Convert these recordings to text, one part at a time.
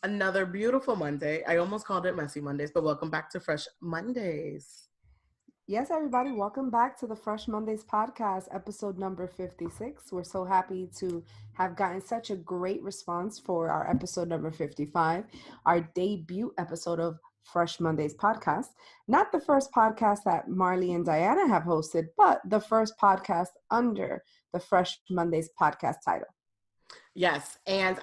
Another beautiful Monday. I almost called it Messy Mondays, but welcome back to Fresh Mondays. Yes, everybody, welcome back to the Fresh Mondays podcast, episode number 56. We're so happy to have gotten such a great response for our episode number 55, our debut episode of Fresh Mondays podcast. Not the first podcast that Marley and Diana have hosted, but the first podcast under the Fresh Mondays podcast title. Yes, and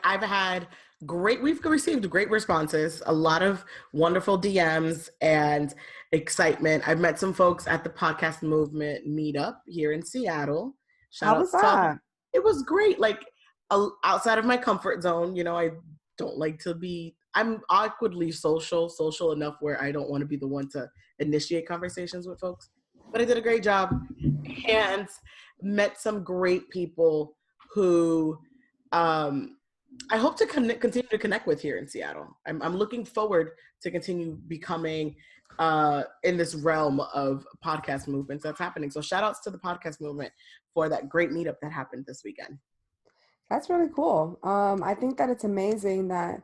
we've received great responses, a lot of wonderful DMs and excitement. I've met some folks at the podcast movement meetup here in Seattle. Shout How was outs to that? it was great. Like outside of my comfort zone, I don't like to I'm awkwardly social enough where I don't want to be the one to initiate conversations with folks. But I did a great job and met some great people who I hope to continue to connect with here in Seattle. I'm looking forward to continue becoming in this realm of podcast movements that's happening. So shout outs to the podcast movement for that great meetup that happened this weekend. That's really cool. I think that it's amazing that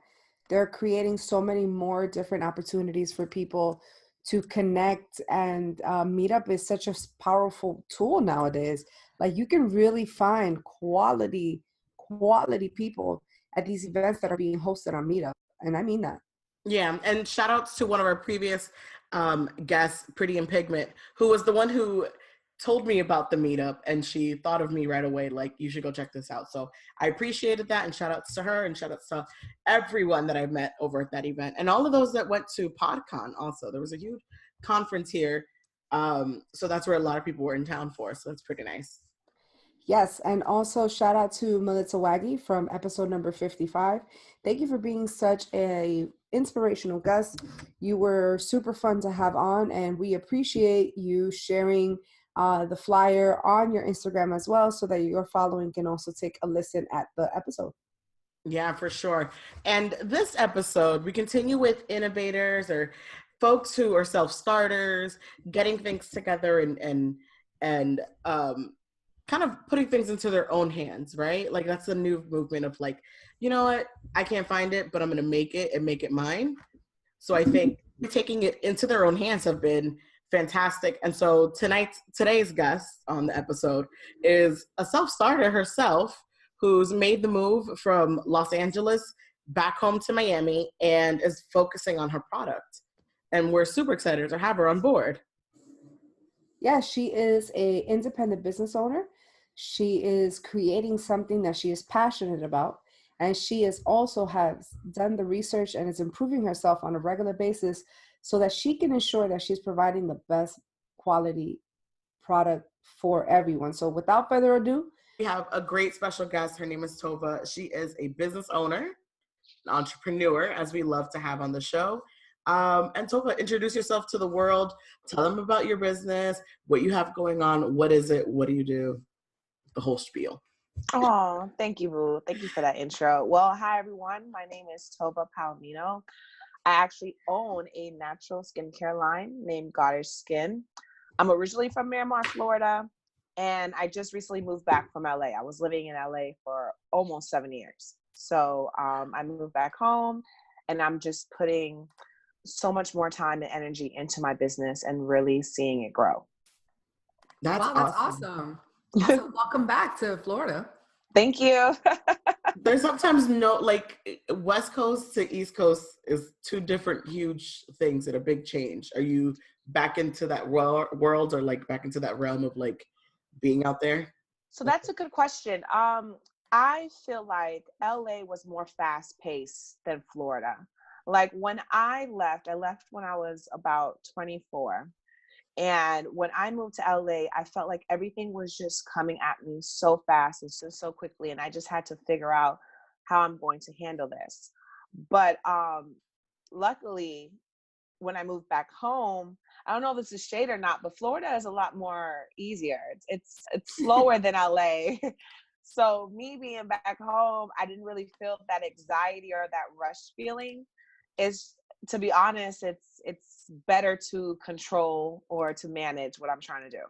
they're creating so many more different opportunities for people to connect, and Meetup is such a powerful tool nowadays. Like you can really find quality people at these events that are being hosted on Meetup, and I mean that. Yeah, and shout outs to one of our previous guests, Pretty in Pigment, who was the one who told me about the meetup, and she thought of me right away, like, you should go check this out. So I appreciated that, and shout outs to her, and shout outs to everyone that I've met over at that event, and all of those that went to PodCon also. There was a huge conference here, so that's where a lot of people were in town for, so that's pretty nice. Yes, and also shout out to Melissa Waggy from episode number 55. Thank you for being such a inspirational guest. You were super fun to have on, and we appreciate you sharing the flyer on your Instagram as well, so that your following can also take a listen at the episode. Yeah, for sure. And this episode, we continue with innovators or folks who are self-starters, getting things together and kind of putting things into their own hands, right? Like that's the new movement of like, you know what, I can't find it, but I'm gonna make it and make it mine. So I think taking it into their own hands have been fantastic. And so today's guest on the episode is a self-starter herself who's made the move from Los Angeles back home to Miami and is focusing on her product. And we're super excited to have her on board. Yeah, she is a independent business owner. She is creating something that she is passionate about, and she is also has done the research and is improving herself on a regular basis so that she can ensure that she's providing the best quality product for everyone. So without further ado, we have a great special guest. Her name is Tova. She is a business owner, an entrepreneur, as we love to have on the show. And Tova, introduce yourself to the world. Tell them about your business, what you have going on. What is it? What do you do? The whole spiel. Oh, thank you, Boo. Thank you for that intro. Well, hi, everyone. My name is Tova Palomino. I actually own a natural skincare line named Goddess Skin. I'm originally from Miramar, Florida, and I just recently moved back from LA. I was living in LA for almost 7 years. So I moved back home, and I'm just putting so much more time and energy into my business and really seeing it grow. That's awesome. Also, welcome back to Florida. Thank you. There's sometimes West Coast to East Coast is two different huge things and a big change. Are you back into that world or like back into that realm of like being out there? So that's a good question. I feel like LA was more fast paced than Florida. Like when I left when I was about 24. And when I moved to LA, I felt like everything was just coming at me so fast and so quickly. And I just had to figure out how I'm going to handle this. But luckily, when I moved back home, I don't know if this is shade or not, but Florida is a lot more easier. It's slower than LA. So me being back home, I didn't really feel that anxiety or that rush feeling. To be honest, it's better to control or to manage what I'm trying to do.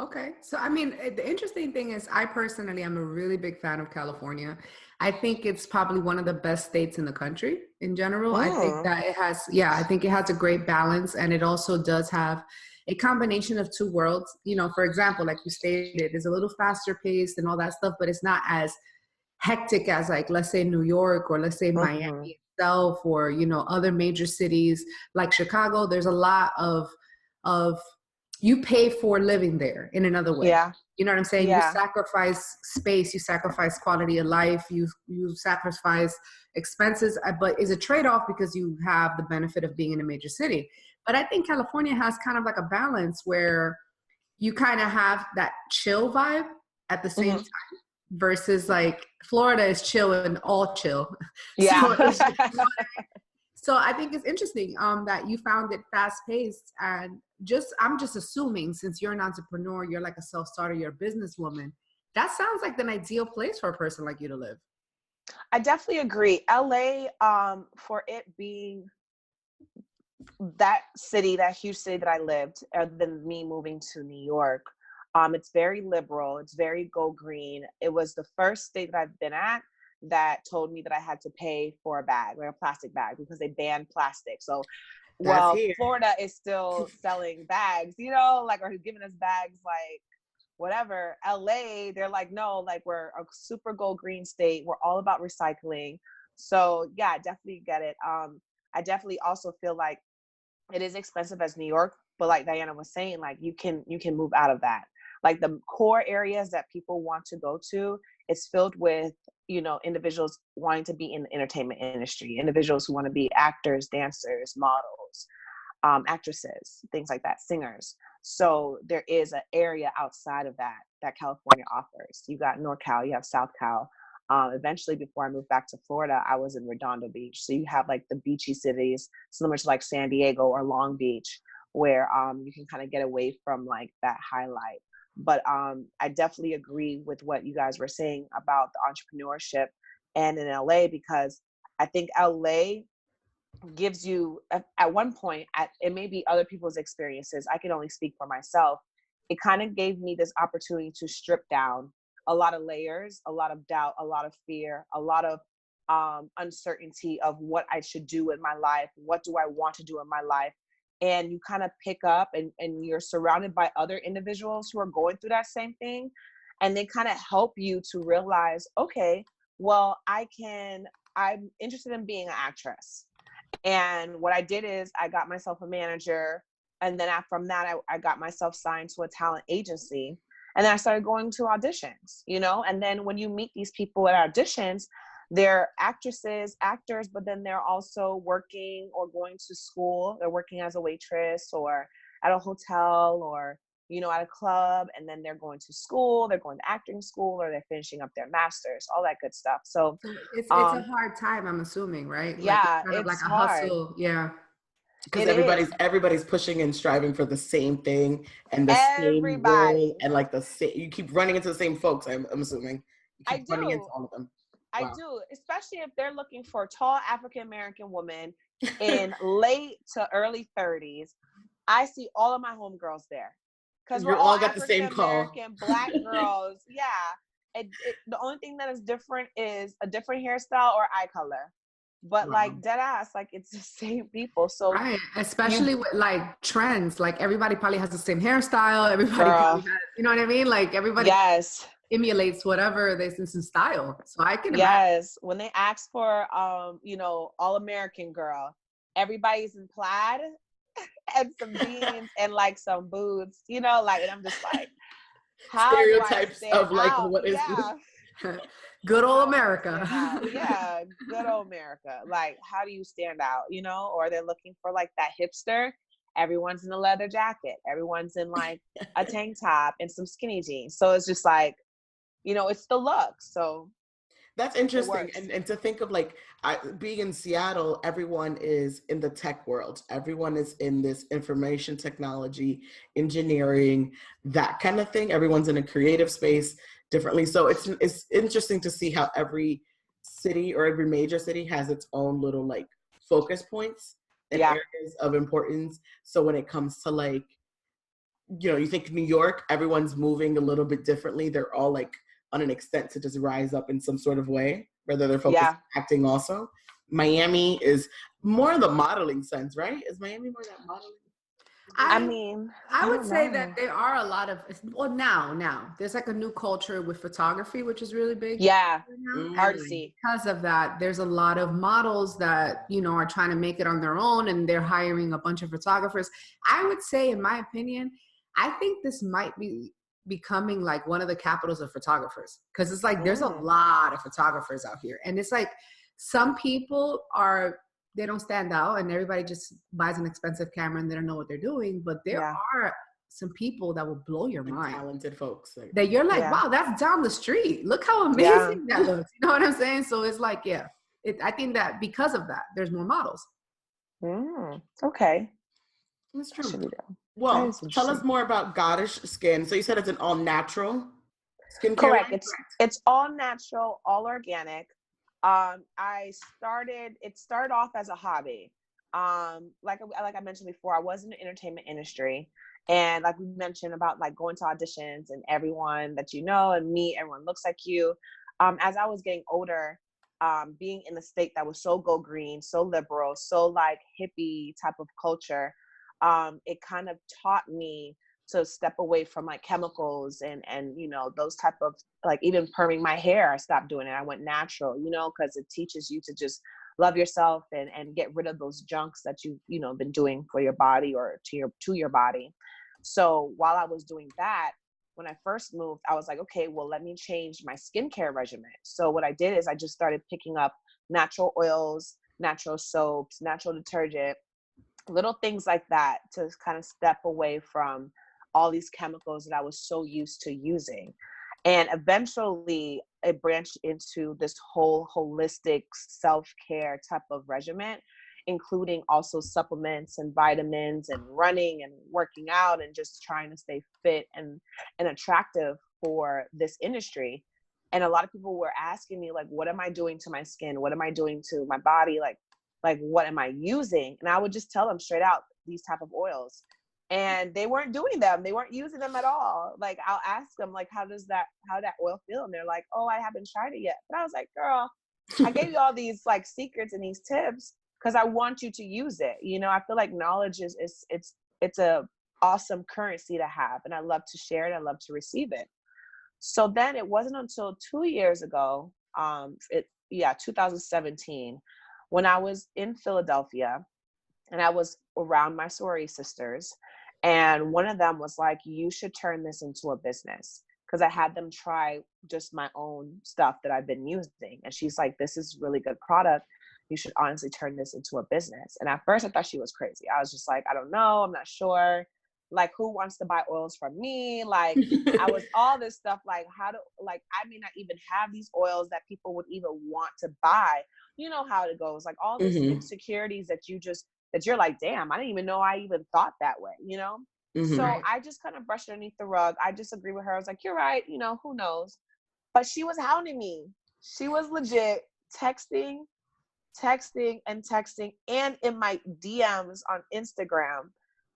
Okay. So, I mean, the interesting thing is, I personally am a really big fan of California. I think it's probably one of the best states in the country in general. I think Mm, that it has, yeah, I think it has a great balance, and it also does have a combination of two worlds. You know, for example, like you stated, it's a little faster paced and all that stuff, but it's not as hectic as, like, let's say New York, or let's say hmm. Miami itself, or, you know, other major cities like Chicago. There's a lot of you pay for living there in another way. Yeah, You know what I'm saying? You yeah. sacrifice space, you sacrifice quality of life, you sacrifice expenses, but it's a trade-off because you have the benefit of being in a major city. But I think California has kind of like a balance where you kind of have that chill vibe at the same Hmm. time, versus like Florida is chill and all chill. Yeah. So I think it's interesting that you found it fast paced, and I'm just assuming, since you're an entrepreneur, you're like a self starter, you're a businesswoman. That sounds like an ideal place for a person like you to live. I definitely agree. LA, for it being that city, that huge city that I lived, other than me moving to New York, it's very liberal. It's very go green. It was the first state that I've been at that told me that I had to pay for a bag, like a plastic bag, because they banned plastic. So, That's well, here. Florida is still selling bags, you know, like, or giving us bags, like whatever. LA, they're like, no, like, we're a super go green state. We're all about recycling. So yeah, I definitely get it. I definitely also feel like it is expensive as New York, but like Diana was saying, like, you can move out of that. Like, the core areas that people want to go to, it's filled with, you know, individuals wanting to be in the entertainment industry, individuals who want to be actors, dancers, models, actresses, things like that, singers. So there is an area outside of that that California offers. You got NorCal, you have South Cal. Eventually, before I moved back to Florida, I was in Redondo Beach. So you have like the beachy cities, similar to like San Diego or Long Beach, where you can kind of get away from like that highlight. But I definitely agree with what you guys were saying about the entrepreneurship and in LA, because I think LA gives you, at one point, it may be other people's experiences, I can only speak for myself, it kind of gave me this opportunity to strip down a lot of layers, a lot of doubt, a lot of fear, a lot of uncertainty of what I should do in my life, what do I want to do in my life. And you kind of pick up, and you're surrounded by other individuals who are going through that same thing, and they kind of help you to realize, okay, well, I'm interested in being an actress. And what I did is I got myself a manager. And then from that, I got myself signed to a talent agency. And then I started going to auditions, you know? And then when you meet these people at auditions, they're actresses, actors, but then they're also working or going to school. They're working as a waitress or at a hotel, or, you know, at a club. And then they're going to school, they're going to acting school, or they're finishing up their masters, all that good stuff. So, So it's a um, hard time, I'm assuming, right? Like, it's yeah, kind of like it's a hard. hustle. Yeah. Because It is. everybody's pushing and striving for the same thing and the same role, Everybody. and like the same, you keep running into the same folks. I'm assuming you I keep running into do. all of them. I Wow. do. Especially if they're looking for a tall African American woman in late to early 30s. I see all of my homegirls there, because we're You all all got the African same call. American Black girls. Yeah. The only thing that is different is a different hairstyle or eye color. But Wow. like, dead ass, like, it's the same people. So Right. you, Especially with like trends. Like, everybody probably has the same hairstyle. Everybody probably girl, has, you know what I mean? Like, everybody yes. emulates whatever they sense in style. So I can imagine. Yes, when they ask for you know, all American girl, everybody's in plaid and some jeans and like some boots, you know, like, and I'm just like, how do I Stereotypes stand of like out? what is this? Yeah. Good old How do I stand out? America. Yeah, good old America. Like, how do you stand out, you know? Or they're looking for like that hipster. Everyone's in a leather jacket. Everyone's in like a tank top and some skinny jeans. So it's just like, you know, it's the look. So That's it interesting. works. And to think of like being in Seattle, everyone is in the tech world. Everyone is in this information technology, engineering, that kind of thing. Everyone's in a creative space differently. So it's interesting to see how every city or every major city has its own little like focus points and Yeah. areas of importance. So when it comes to like you think New York, everyone's moving a little bit differently. They're all like on an extent to just rise up in some sort of way, whether they're focused on acting also. Miami is more the modeling sense, right? Is Miami more that modeling? I would say that there are a lot of, well, now there's like a new culture with photography, which is really big. Yeah. And because of that, there's a lot of models that, are trying to make it on their own, and they're hiring a bunch of photographers. I would say, in my opinion, I think this might be becoming like one of the capitals of photographers, because it's like there's a lot of photographers out here, and it's like some people they don't stand out and everybody just buys an expensive camera and they don't know what they're doing, but there are some people that will blow your mind, talented folks that you're like, wow, that's down the street, look how amazing that looks, you know what I'm saying? So it's like, I think that because of that there's more models. Okay, that's true. Well, tell us more about Goddess Skin. So you said it's an all natural skincare correct line? It's all natural, all organic. It started off as a hobby. Like I mentioned before, I was in the entertainment industry, and like we mentioned about like going to auditions and everyone that and meet, everyone looks like you. As I was getting older, being in a state that was so go green, so liberal, so like hippie type of culture, it kind of taught me to step away from like chemicals and those type of, like, even perming my hair, I stopped doing it. I went natural, because it teaches you to just love yourself and get rid of those junks that you've been doing for your body or to your body. So while I was doing that, when I first moved, I was like, okay, well, let me change my skincare regimen. So what I did is I just started picking up natural oils, natural soaps, natural detergent, little things like that, to kind of step away from all these chemicals that I was so used to using. And eventually it branched into this whole holistic self-care type of regimen, including also supplements and vitamins and running and working out and just trying to stay fit and attractive for this industry. And a lot of people were asking me, like, what am I doing to my skin? What am I doing to my body? Like what am I using? And I would just tell them straight out, these type of oils. And they weren't doing them. They weren't using them at all. Like, I'll ask them, like, how that oil feel? And they're like, oh, I haven't tried it yet. But I was like, girl, I gave you all these like secrets and these tips because I want you to use it. I feel like knowledge it's a awesome currency to have. And I love to share it. I love to receive it. So then it wasn't until 2 years ago, 2017, when I was in Philadelphia and I was around my sorority sisters. And one of them was like, you should turn this into a business. Because I had them try just my own stuff that I've been using. And she's like, this is really good product. You should honestly turn this into a business. And at first I thought she was crazy. I was just like, I don't know. I'm not sure. Like, who wants to buy oils from me? Like, I was all this stuff, like, I may not even have these oils that people would even want to buy. You know how it goes. Like, all these insecurities that you're like, damn, I didn't even know I even thought that way, So I just kind of brushed it underneath the rug. I just agree with her. I was like, you're right. Who knows? But she was hounding me. She was legit texting and in my DMs on Instagram.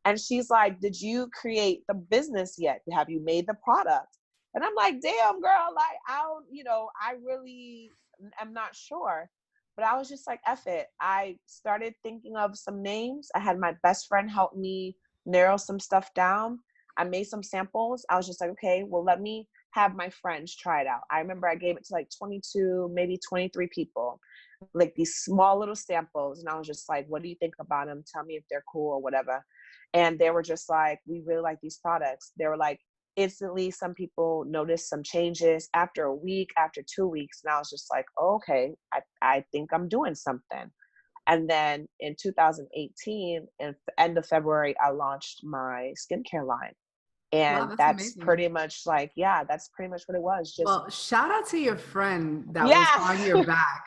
And she's like, did you create the business yet? Have you made the product? And I'm like, damn, girl, like, I really am not sure. But I was just like, F it. I started thinking of some names. I had my best friend help me narrow some stuff down. I made some samples. I was just like, okay, well, let me have my friends try it out. I remember I gave it to like 22, maybe 23 people, like these small little samples. And I was just like, what do you think about them? Tell me if they're cool or whatever. And they were just like, we really like these products. They were like, instantly, some people noticed some changes after a week, after 2 weeks. And I was just like, oh, okay, I think I'm doing something. And then in 2018, in the end of February, I launched my skincare line. And that's pretty much like, that's pretty much what it was. Just, well, shout out to your friend that was on your back.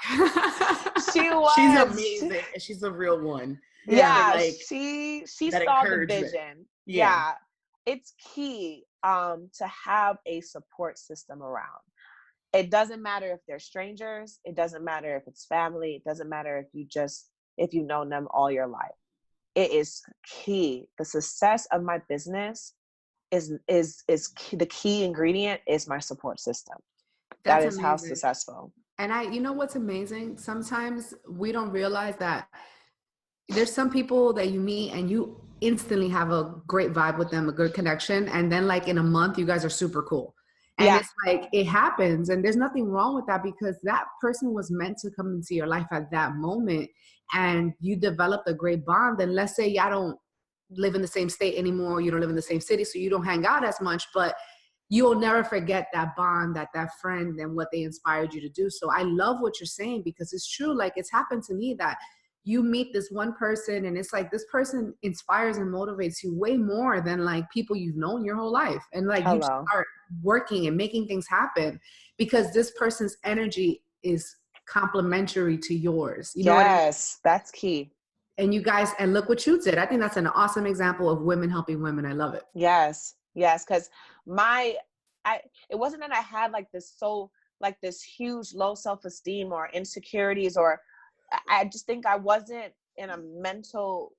She's amazing. She's a real one. Yeah, like, she saw the vision. Yeah. It's key to have a support system around. It doesn't matter if they're strangers. It doesn't matter if it's family. It doesn't matter if you've known them all your life. It is key. The success of my business the key ingredient is my support system. That's That is how amazing. successful. And you know what's amazing? Sometimes we don't realize that there's some people that you meet and you instantly have a great vibe with them, a good connection. And then like in a month, you guys are super cool. And it's like, it happens. And there's nothing wrong with that because that person was meant to come into your life at that moment. And you developed a great bond. And let's say y'all don't live in the same state anymore. You don't live in the same city, so you don't hang out as much, but you'll never forget that bond, that friend and what they inspired you to do. So I love what you're saying because it's true. Like it's happened to me that you meet this one person and it's like this person inspires and motivates you way more than like people you've known your whole life. And like you start working and making things happen because this person's energy is complementary to yours. You know what I mean? Yes, that's key. And you guys, and look what you did. I think that's an awesome example of women helping women. I love it. Yes, because it wasn't that I had like this huge low self-esteem or insecurities, or I just think I wasn't in a mental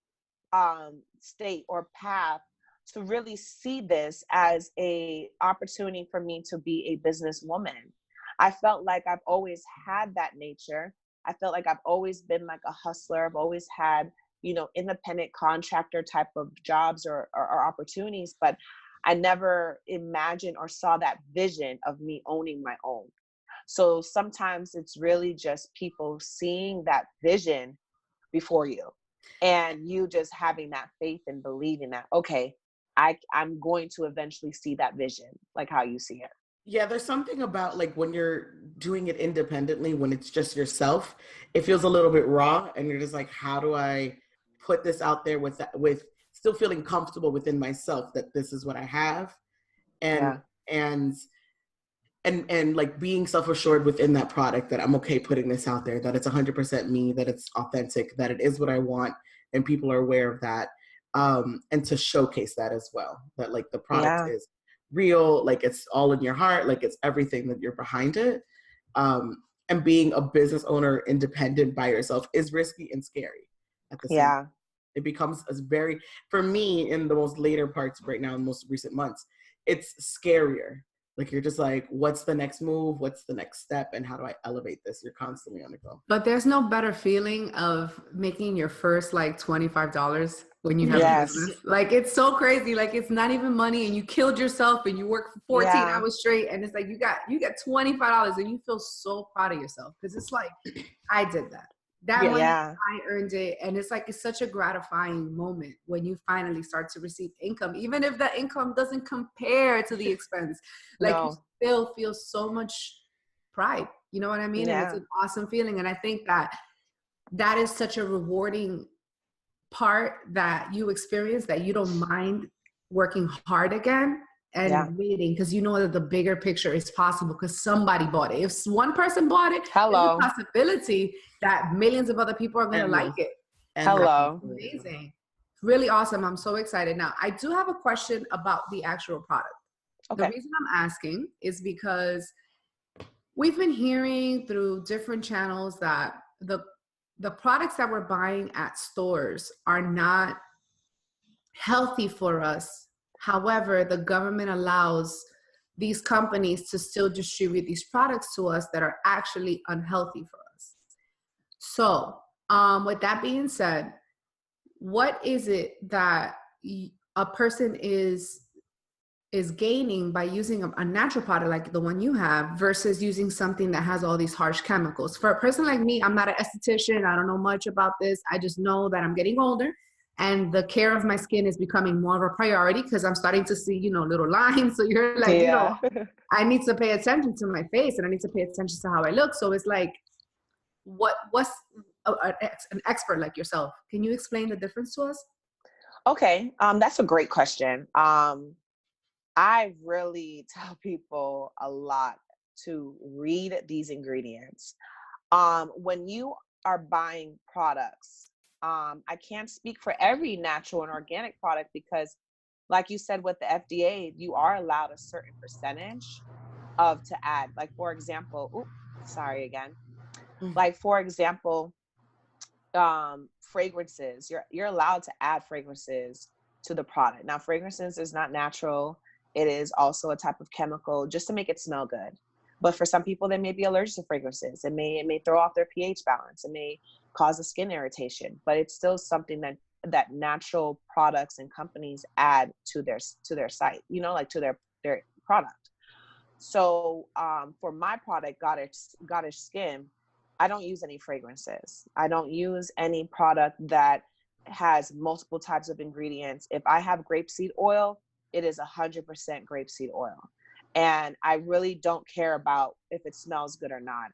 state or path to really see this as a opportunity for me to be a businesswoman. I felt like I've always had that nature. I felt like I've always been like a hustler. I've always had, independent contractor type of jobs or opportunities, but I never imagined or saw that vision of me owning my own. So sometimes it's really just people seeing that vision before you and you just having that faith and believing that, okay, I'm going to eventually see that vision, like how you see it. Yeah, there's something about like when you're doing it independently, when it's just yourself, it feels a little bit raw and you're just like, how do I put this out there with still feeling comfortable within myself that this is what I have and like being self-assured within that product that I'm okay putting this out there, that it's 100% me, that it's authentic, that it is what I want and people are aware of that. And to showcase that as well, that like the product is real, like it's all in your heart, like it's everything that you're behind it. And being a business owner independent by yourself is risky and scary at the same time. It becomes for me in the most later parts right now in the most recent months, it's scarier. Like you're just like, what's the next move? What's the next step? And how do I elevate this? You're constantly on the go. But there's no better feeling of making your first like $25 when you have a business. Like it's so crazy. Like it's not even money and you killed yourself and you work for 14 hours straight and it's like you got $25 and you feel so proud of yourself because it's like I did that. That money, I earned it. And it's like, it's such a gratifying moment when you finally start to receive income, even if the income doesn't compare to the expense. Like you still feel so much pride. You know what I mean? And it's an awesome feeling. And I think that is such a rewarding part that you experience, that you don't mind working hard again and waiting because you know that the bigger picture is possible because somebody bought it. If one person bought it, there's a possibility that millions of other people are going to like it. Amazing. Really awesome. I'm so excited. Now, I do have a question about the actual product. The reason I'm asking is because we've been hearing through different channels that the products that we're buying at stores are not healthy for us. However, the government allows these companies to still distribute these products to us that are actually unhealthy for us. So, with that being said, what is it that a person is gaining by using a natural product like the one you have versus using something that has all these harsh chemicals? For a person like me, I'm not an esthetician. I don't know much about this. I just know that I'm getting older and the care of my skin is becoming more of a priority because I'm starting to see, little lines. So you're like, I need to pay attention to my face and I need to pay attention to how I look. So it's like, what's an expert like yourself? Can you explain the difference to us? Okay. That's a great question. I really tell people a lot to read these ingredients. When you are buying products, I can't speak for every natural and organic product because like you said, with the FDA, you are allowed a certain percentage to add. Like, for example, fragrances, you're allowed to add fragrances to the product. Now, fragrances is not natural. It is also a type of chemical just to make it smell good. But for some people, they may be allergic to fragrances. It may throw off their pH balance. It may cause a skin irritation, but it's still something that natural products and companies add to their site, like to their product. So for my product, Goddess Skin, I don't use any fragrances. I don't use any product that has multiple types of ingredients. If I have grapeseed oil, it is 100% grapeseed oil. And I really don't care about if it smells good or not.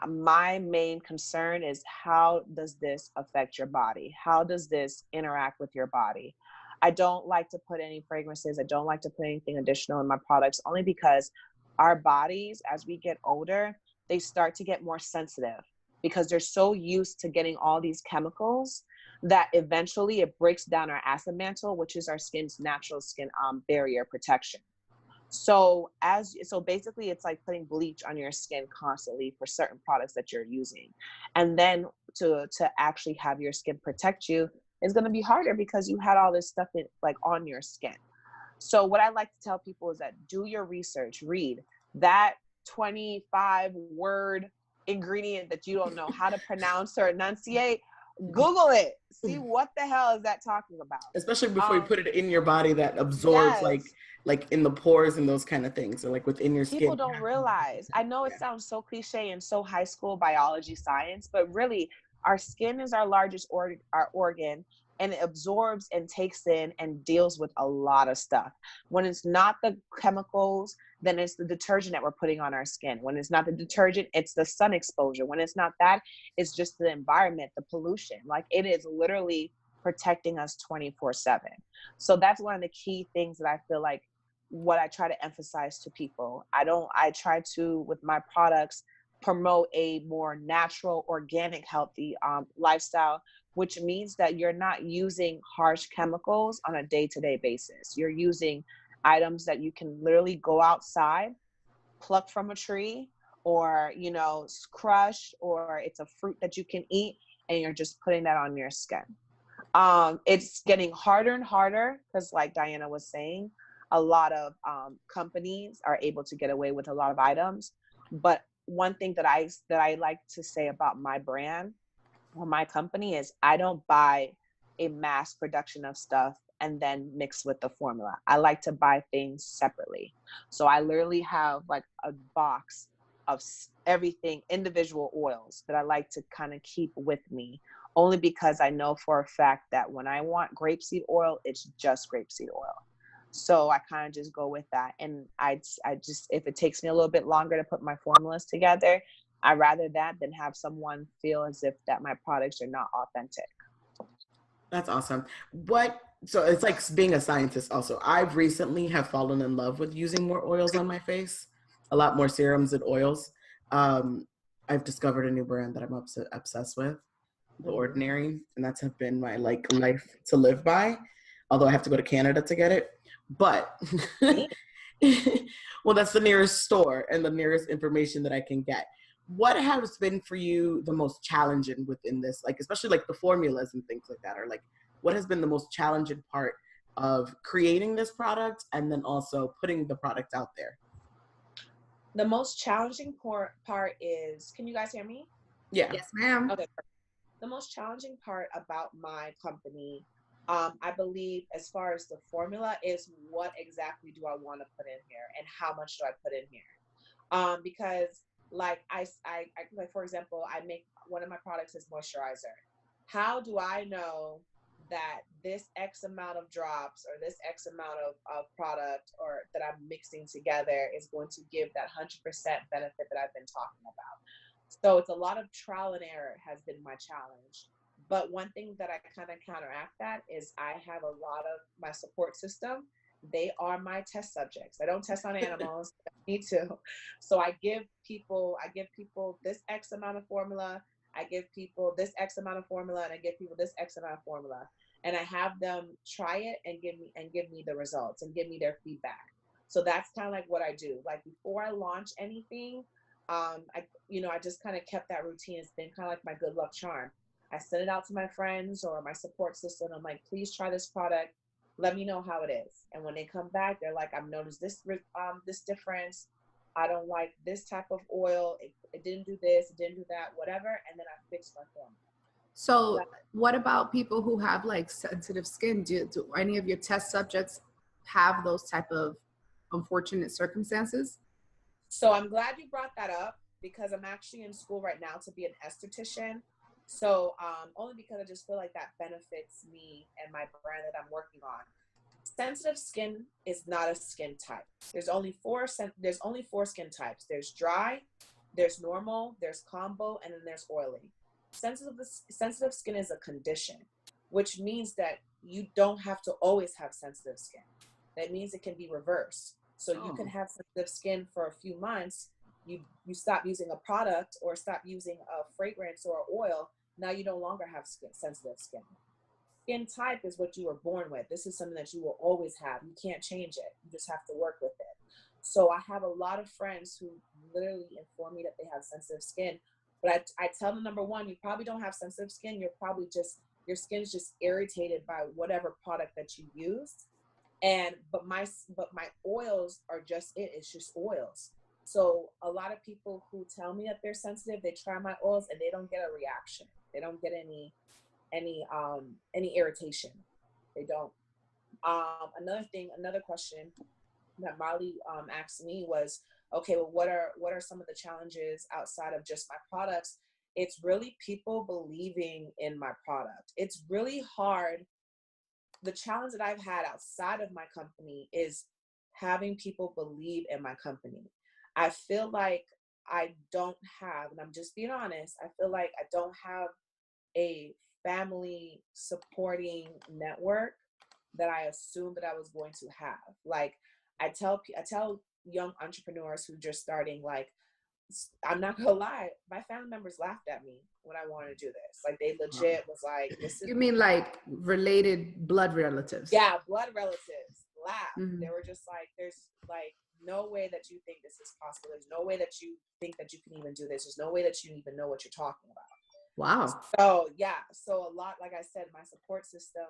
My main concern is, how does this affect your body? How does this interact with your body? I don't like to put any fragrances. I don't like to put anything additional in my products, only because our bodies, as we get older, they start to get more sensitive because they're so used to getting all these chemicals that eventually it breaks down our acid mantle, which is our skin's natural skin barrier protection. So basically it's like putting bleach on your skin constantly for certain products that you're using. And then to actually have your skin protect you is going to be harder because you had all this stuff on your skin. So what I like to tell people is that do your research, read that 25-word ingredient that you don't know how to pronounce or enunciate. Google it. See what the hell is that talking about. Especially before you put it in your body, that absorbs yes. like in the pores and those kind of things, or like within your skin. People don't realize. I know it sounds so cliche and so high school biology science, but really our skin is our largest organ, and it absorbs and takes in and deals with a lot of stuff. When it's not the chemicals, then it's the detergent that we're putting on our skin. When it's not the detergent, it's the sun exposure. When it's not that, it's just the environment, the pollution. Like, it is literally protecting us 24/7. So that's one of the key things that I feel like what I try to emphasize to people. I try to, with my products, promote a more natural, organic, healthy lifestyle, which means that you're not using harsh chemicals on a day-to-day basis. You're using items that you can literally go outside, pluck from a tree, or, crush, or it's a fruit that you can eat, and you're just putting that on your skin. It's getting harder and harder because, like Diana was saying, a lot of companies are able to get away with a lot of items. But one thing that I like to say about my brand or my company is I don't buy a mass production of stuff and then mix with the formula. I like to buy things separately. So I literally have like a box of everything, individual oils that I like to kind of keep with me, only because I know for a fact that when I want grapeseed oil, it's just grapeseed oil. So I kind of just go with that. And I just, if it takes me a little bit longer to put my formulas together, I'd rather that than have someone feel as if that my products are not authentic. That's awesome. So it's like being a scientist also. I've recently have fallen in love with using more oils on my face, a lot more serums and oils. I've discovered a new brand that I'm obsessed with, The Ordinary, and that's have been my life to live by, although I have to go to Canada to get it. But, well, that's the nearest store and the nearest information that I can get. What has been for you the most challenging within this, like especially like the formulas and things like that, or like what has been the most challenging part of creating this product and then also putting the product out there? The most challenging part is, can you guys hear me? Yeah. Yes, ma'am. Okay. The most challenging part about my company, I believe, as far as the formula, is what exactly do I want to put in here and how much do I put in here? Because like like, for example, I make one of my products is moisturizer. How do I know that this X amount of drops or this X amount of product or that I'm mixing together is going to give that 100% benefit that I've been talking about? So it's a lot of trial and error has been my challenge. But one thing that I kind of counteract that is I have a lot of my support system. They are my test subjects. I don't test on animals. I need to. So I give people this X amount of formula. I give people this X amount of formula, and I give people this X amount of formula. And I have them try it and give me the results and give me their feedback. So that's kind of like what I do. Like before I launch anything, I just kind of kept that routine. It's been kind of like my good luck charm. I send it out to my friends or my support system. I'm like, please try this product. let me know how it is. And when they come back, they're like, I've noticed this difference. I don't like this type of oil. It didn't do this, it didn't do that, whatever. And then I fix my formula. So what about people who have like sensitive skin? Do any of your test subjects have those type of unfortunate circumstances? So I'm glad you brought that up, because I'm actually in school right now to be an esthetician. So only because I just feel like that benefits me and my brand that I'm working on. Sensitive skin is not a skin type. There's only four skin types. There's dry, there's normal, there's combo, and then there's oily. Sensitive skin is a condition, which means that you don't have to always have sensitive skin. That means it can be reversed. So you can have sensitive skin for a few months. You stop using a product or stop using a fragrance or oil. Now you no longer have sensitive skin. Skin type is what you were born with. This is something that you will always have. You can't change it. You just have to work with it. So I have a lot of friends who literally inform me that they have sensitive skin. But I tell them, number one, you probably don't have sensitive skin. You're probably your skin's just irritated by whatever product that you used. But my oils are just it's just oils. So a lot of people who tell me that they're sensitive, they try my oils and they don't get a reaction. They don't get any irritation. They don't. Another question that Marley asked me was, okay, well, what are some of the challenges outside of just my products? It's really people believing in my product. It's really hard. The challenge that I've had outside of my company is having people believe in my company. I feel like I don't have, and I'm just being honest, I feel like I don't have a family supporting network that I assumed that I was going to have. Like I tell young entrepreneurs who just starting, like, I'm not gonna lie, my family members laughed at me when I wanted to do this. Like they legit was like, "This is." You mean like related blood relatives? Yeah, blood relatives laughed. Mm-hmm. They were just like, "There's like no way that you think this is possible. There's no way that you think that you can even do this. There's no way that you even know what you're talking about." Wow. So yeah, so a lot, like I said, my support system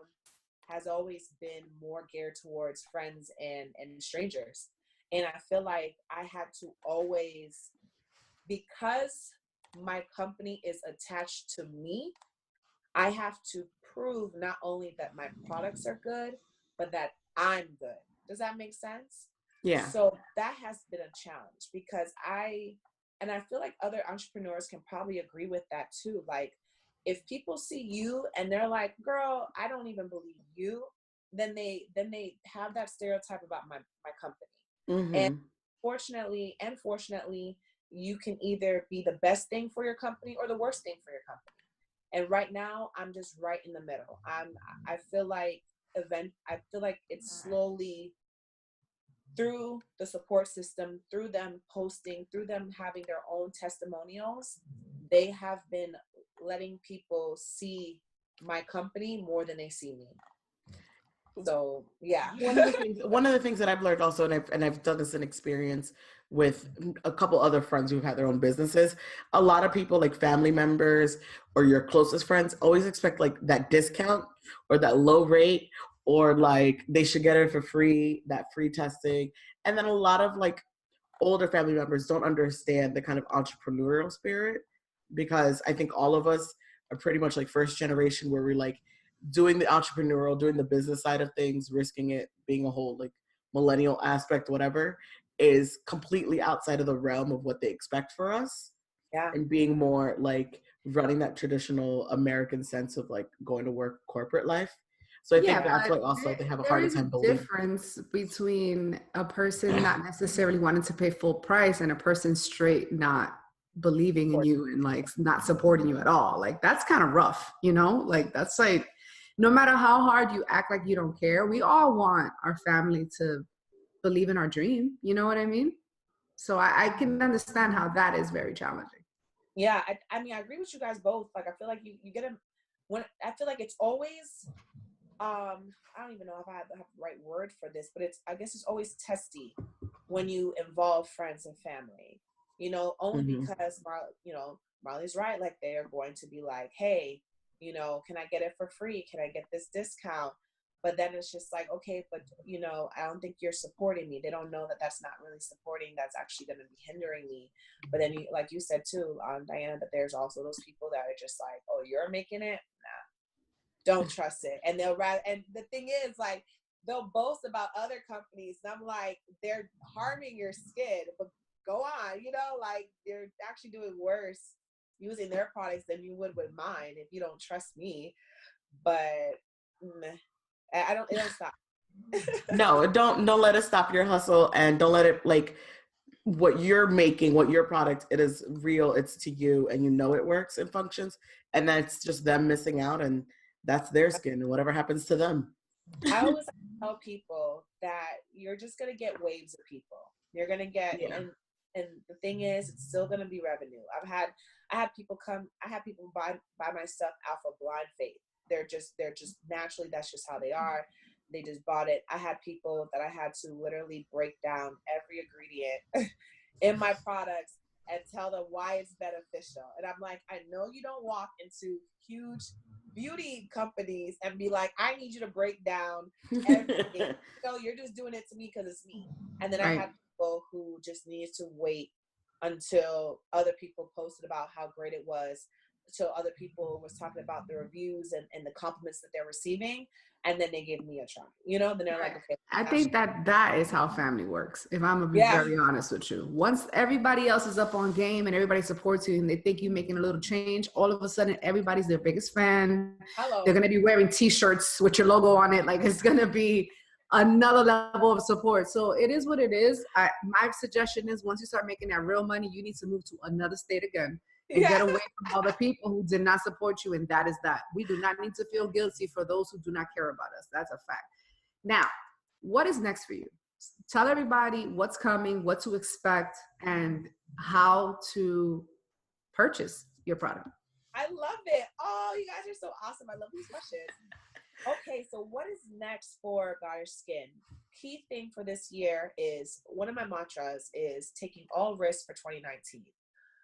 has always been more geared towards friends and strangers. And I feel like I had to always, because my company is attached to me, I have to prove not only that my products are good, but that I'm good. Does that make sense? Yeah. So that has been a challenge, because and I feel like other entrepreneurs can probably agree with that too. Like if people see you and they're like, "Girl, I don't even believe you," then they have that stereotype about my company. And Mm-hmm. fortunately, you can either be the best thing for your company or the worst thing for your company. And right now, I'm just right in the middle. I feel like it's slowly, through the support system, through them posting, through them having their own testimonials, they have been letting people see my company more than they see me. So yeah. One of the things that I've learned also, and I've done this in experience with a couple other friends who've had their own businesses. A lot of people, like family members or your closest friends, always expect like that discount or that low rate, or like they should get it for free, that free testing. And then a lot of like older family members don't understand the kind of entrepreneurial spirit, because I think all of us are pretty much like first generation where we're like doing the entrepreneurial, doing the business side of things, risking it, being a whole like millennial aspect, whatever, is completely outside of the realm of what they expect for us. Yeah. And being more like running that traditional American sense of like going to work corporate life. So I think that's why also they have a harder time believing. There is a difference between a person not necessarily wanting to pay full price and a person straight not believing in you and like not supporting you at all. Like that's kind of rough, you know? Like that's like, no matter how hard you act like you don't care, we all want our family to believe in our dream. You know what I mean? So I can understand how that is very challenging. Yeah, I mean, I agree with you guys both. Like, I feel like you get I feel like it's always, I don't even know if I have the right word for this, but I guess it's always testy when you involve friends and family, only because Marley's right. Like, they are going to be like, "Hey, can I get it for free? Can I get this discount?" But then it's just like, okay, but I don't think you're supporting me. They don't know that that's not really supporting. That's actually going to be hindering me. But then you, like you said too, Diana, that there's also those people that are just like, oh, you're making it? Nah, don't trust it. And they'll rather, and the thing is, like, they'll boast about other companies. And I'm like, they're harming your skin, but go on, like you're actually doing worse using their products than you would with mine if you don't trust me. But it don't stop. No, don't let it stop your hustle, and don't let it, like, what you're making, what your product, it is real, it's to you, and it works and functions, and that's just them missing out, and that's their skin, and whatever happens to them. I always tell people that you're just gonna get waves of people. You're gonna get, and the thing is, it's still gonna be revenue. I had people buy my stuff out of blind faith. They're just naturally, that's just how they are. They just bought it. I had people that I had to literally break down every ingredient in my products and tell them why it's beneficial. And I'm like, I know you don't walk into huge beauty companies and be like, I need you to break down everything. You're just doing it to me because it's me. And then I had people who just needed to wait until other people posted about how great it was, until other people was talking about the reviews and the compliments that they're receiving, and then they give me a try. Then they're like, okay. I think that is how family works, if I'm gonna be very honest with you. Once everybody else is up on game and everybody supports you and they think you're making a little change, all of a sudden everybody's their biggest fan. Hello. They're gonna be wearing t-shirts with your logo on it. Like, it's gonna be another level of support. So it is what it is. My suggestion is, once you start making that real money, you need to move to another state again and get away from all the people who did not support you. And that is that. We do not need to feel guilty for those who do not care about us. That's a fact. Now, what is next for you? Tell everybody what's coming, what to expect, and how to purchase your product. I love it. Oh, you guys are so awesome. I love these questions. Okay, so what is next for Goddess Skin? Key thing for this year is, one of my mantras is taking all risks for 2019.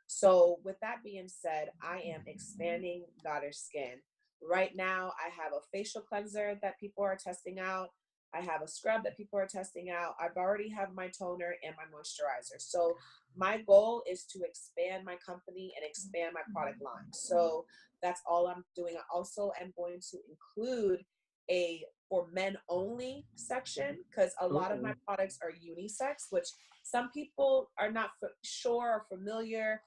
So with that being said, I am expanding Goddess Skin. Right now, I have a facial cleanser that people are testing out. I have a scrub that people are testing out. I've already have my toner and my moisturizer. So my goal is to expand my company and expand my product line. So that's all I'm doing. I also am going to include a for men only section, because a lot of my products are unisex, which some people are not sure or familiar.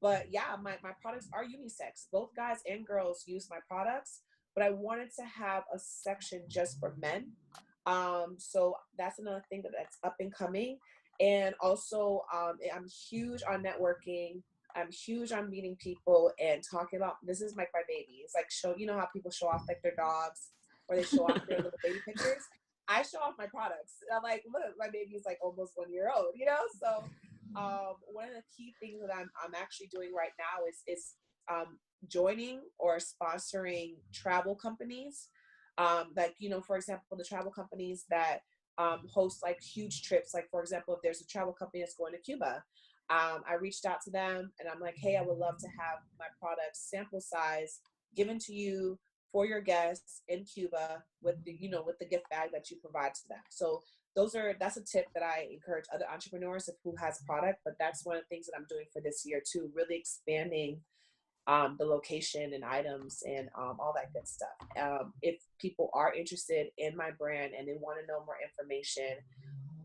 But yeah, my products are unisex. Both guys and girls use my products, but I wanted to have a section just for men. So that's another thing that's up and coming. And also, I'm huge on networking. I'm huge on meeting people and talking about, this is like my baby. It's like, how people show off like their dogs, or they show off their little baby pictures. I show off my products. I'm like, look, my baby is like almost 1 year old, So one of the key things that I'm actually doing right now is joining or sponsoring travel companies. Like, for example, the travel companies that host like huge trips. Like, for example, if there's a travel company that's going to Cuba, I reached out to them and I'm like, hey, I would love to have my products sample size given to you for your guests in Cuba with the gift bag that you provide to them. So that's a tip that I encourage other entrepreneurs who has product, but that's one of the things that I'm doing for this year too, really expanding the location and items and all that good stuff. If people are interested in my brand and they want to know more information,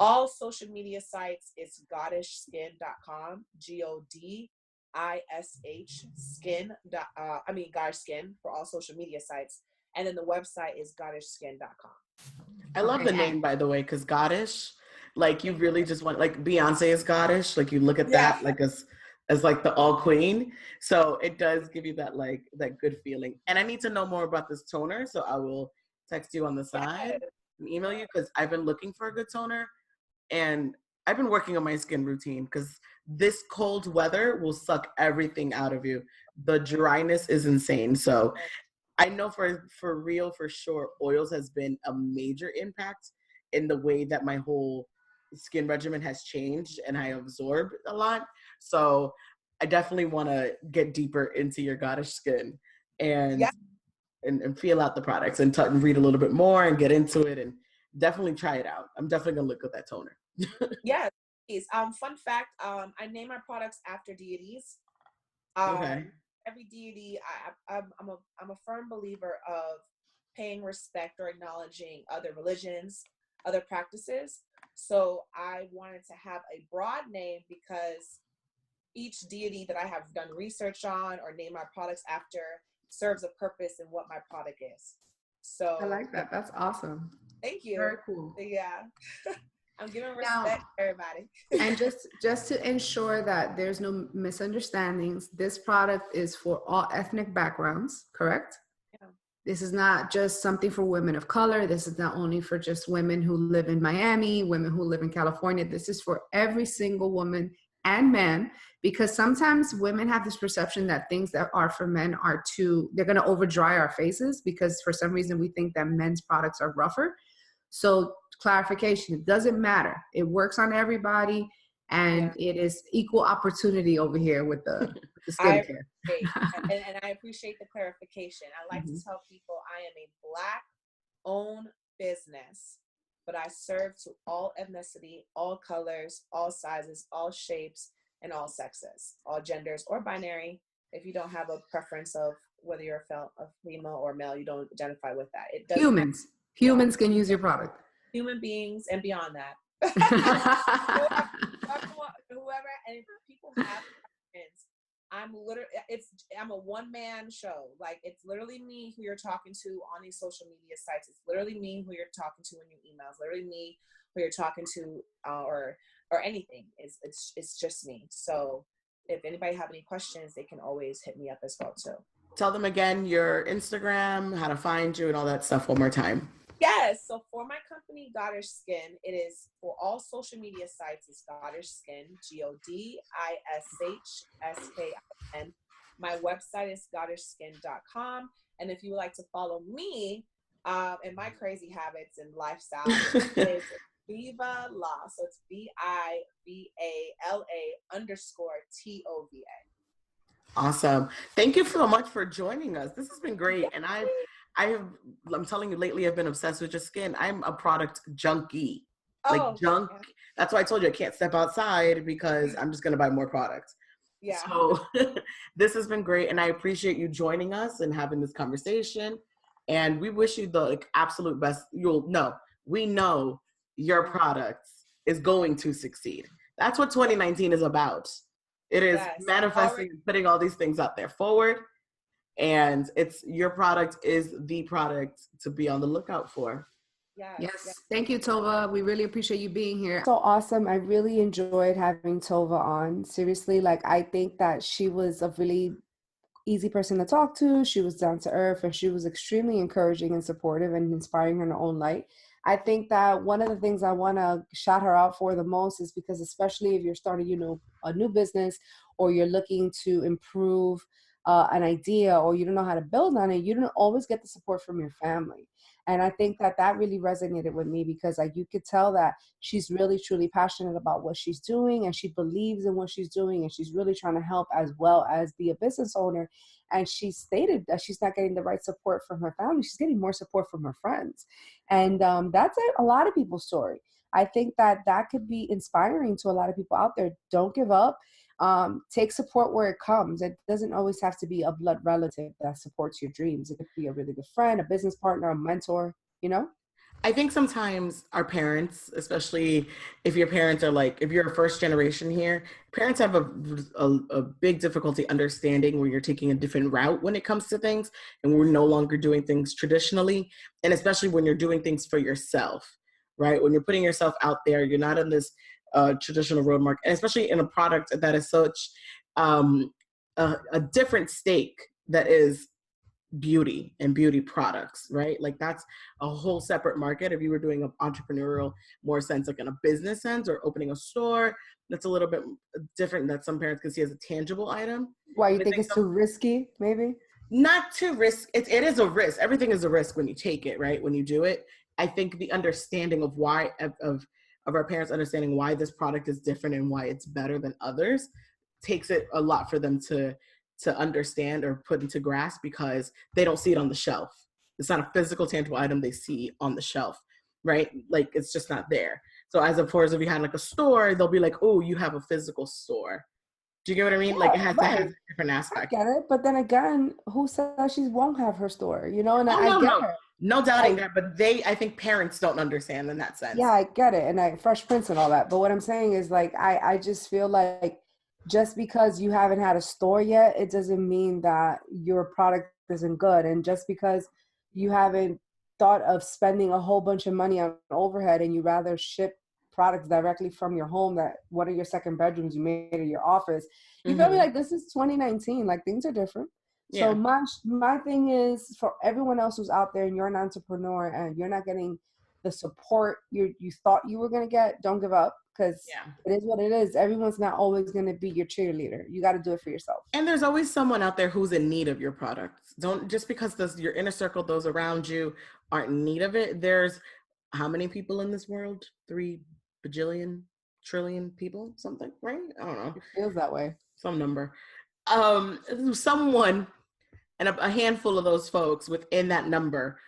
all social media sites is goddessskin.com, GODISH skin. Goddess Skin for all social media sites. And then the website is goddessskin.com. I love the name, by the way, because Goddess, like, you really just want, like, Beyonce is Goddess. Like, you look at that like as like the all queen. So it does give you that, like, that good feeling. And I need to know more about this toner, so I will text you on the side and email you, because I've been looking for a good toner and I've been working on my skin routine, because this cold weather will suck everything out of you. The dryness is insane. So I know for real, for sure, oils has been a major impact in the way that my whole skin regimen has changed, and I absorbed a lot. So I definitely want to get deeper into your Goddess Skin. And and feel out the products and read a little bit more and get into it and definitely try it out. I'm definitely gonna look at that toner. Yeah, please. Fun fact, I name my products after deities. Okay. Every deity, I'm a firm believer of paying respect or acknowledging other religions, other practices. So I wanted to have a broad name because each deity that I have done research on or name my products after serves a purpose in what my product is. So I like that. That's awesome. thank you. Very cool. Yeah. I'm giving Now, respect to everybody. and just to ensure that there's no misunderstandings, this product is for all ethnic backgrounds, correct? Yeah. This is not just something for women of color. This is not only for just women who live in Miami, women who live in California. This is for every single woman and man, because sometimes women have this perception that things that are for men are they're going to over dry our faces because for some reason we think that men's products are rougher. So clarification, it doesn't matter. It works on everybody, and it is equal opportunity over here with the skincare. And I appreciate the clarification. I like to tell people I am a Black-owned business, but I serve to all ethnicity, all colors, all sizes, all shapes, and all sexes, all genders or binary. If you don't have a preference of whether you're a female or male, you don't identify with that. It doesn't Humans can use your product. Human beings and beyond that. whoever, and if people have questions, I'm a one-man show. Like, it's literally me who you're talking to on these social media sites. It's literally me who you're talking to in your emails. Literally me who you're talking to, or anything. It's just me. So if anybody have any questions, they can always hit me up as well too. Tell them again your Instagram, how to find you, and all that stuff one more time. Yes. So for my company, Goddess Skin, it is for all social media sites. It's Goddess Skin, GODISHSKIN. My website is goddessskin.com. And if you would like to follow me and my crazy habits and lifestyle, it's Viva La. So it's VIVALA_TOVA. Awesome. Thank you so much for joining us. This has been great. And I'm telling you, lately I've been obsessed with your skin. I'm a product junkie. Junk. Yeah. That's why I told you I can't step outside because I'm just going to buy more products. Yeah. So this has been great. And I appreciate you joining us and having this conversation. And we wish you the absolute best. We know your product is going to succeed. That's what 2019 is about. It is manifesting and putting all these things out there forward. And your product is the product to be on the lookout for. Yes. Thank you, Tova. We really appreciate you being here. So awesome. I really enjoyed having Tova on. Seriously, I think that she was a really easy person to talk to. She was down to earth, and she was extremely encouraging and supportive and inspiring in her own light. I think that one of the things I want to shout her out for the most is because, especially if you're starting, a new business, or you're looking to improve an idea, or you don't know how to build on it, you don't always get the support from your family. And I think that really resonated with me because you could tell that she's really, truly passionate about what she's doing, and she believes in what she's doing, and she's really trying to help as well as be a business owner. And she stated that she's not getting the right support from her family. She's getting more support from her friends. And that's a lot of people's story. I think that could be inspiring to a lot of people out there. Don't give up. Take support where it comes. It doesn't always have to be a blood relative that supports your dreams. It could be a really good friend, a business partner, a mentor, I think sometimes our parents, especially if your parents are if you're a first generation here, parents have a big difficulty understanding where you're taking a different route when it comes to things, and we're no longer doing things traditionally. And especially when you're doing things for yourself, right? When you're putting yourself out there, you're not in this traditional road mark, and especially in a product that is such a different stake that is beauty and beauty products, right? That's a whole separate market. If you were doing an entrepreneurial more sense, in a business sense, or opening a store, that's a little bit different, that some parents can see as a tangible item. Why, you think it's too risky, maybe? Not too risk. It is a risk. Everything is a risk when you take it, right? When you do it. I think the understanding of why, of our parents understanding why this product is different and why it's better than others, takes it a lot for them to to understand or put into grasp because they don't see it on the shelf. It's not a physical, tangible item they see on the shelf, right? Like it's just not there. So as opposed if you had like a store, they'll be like, oh, you have a physical store. Do you get what I mean? Yeah, Like it has to have right. a different I aspect. get it. But then again, who says she won't have her store? You know, and Oh I no, get no, it. no doubting Like, that. But I think parents don't understand in that yeah, sense. I get it. And I Fresh Prince and all that. But what I'm saying is like I just feel like just because you haven't had a store yet, it doesn't mean that your product isn't good. And just because you haven't thought of spending a whole bunch of money on overhead and you rather ship products directly from your home, that one of your second bedrooms you made in your office, you feel me? Mm-hmm. Like this is 2019, like things are different. So Yeah, my thing is for everyone else who's out there and you're an entrepreneur and you're not getting the support you thought you were going to get, don't give up, because yeah. it is what it is. Everyone's not always going to be your cheerleader. You got to do it for yourself. And there's always someone out there who's in need of your product. Don't just because your inner circle, those around you, aren't in need of it. There's how many people in this world? 3 bajillion, trillion people, something, right? I don't know, It feels that way. some number. Someone and a handful of those folks within that number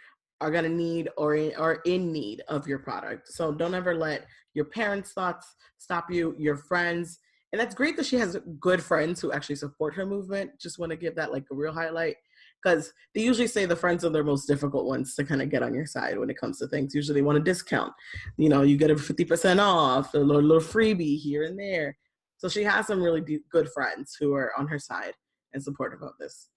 are going to need or are in need of your product. So don't ever let your parents' thoughts stop you, your friends. And that's great that she has good friends who actually support her movement. Just want to give that like a real highlight because they usually say the friends are the most difficult ones to kind of get on your side when it comes to things. Usually they want a discount. You know, you get a 50% off, a little freebie here and there. So she has some really good friends who are on her side and supportive of this.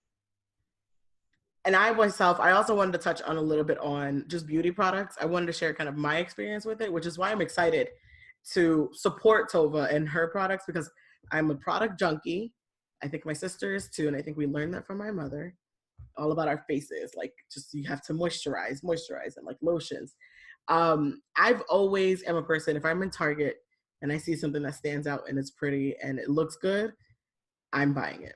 And I myself, I also wanted to touch on a little bit on just beauty products. I wanted to share kind of my experience with it, which is why I'm excited to support Tova and her products because I'm a product junkie. I think my sister is too, and I think we learned that from my mother. All about our faces, like just you have to moisturize, and like lotions. I've always am a person, if I'm in Target and I see something that stands out and it's pretty and it looks good, I'm buying it.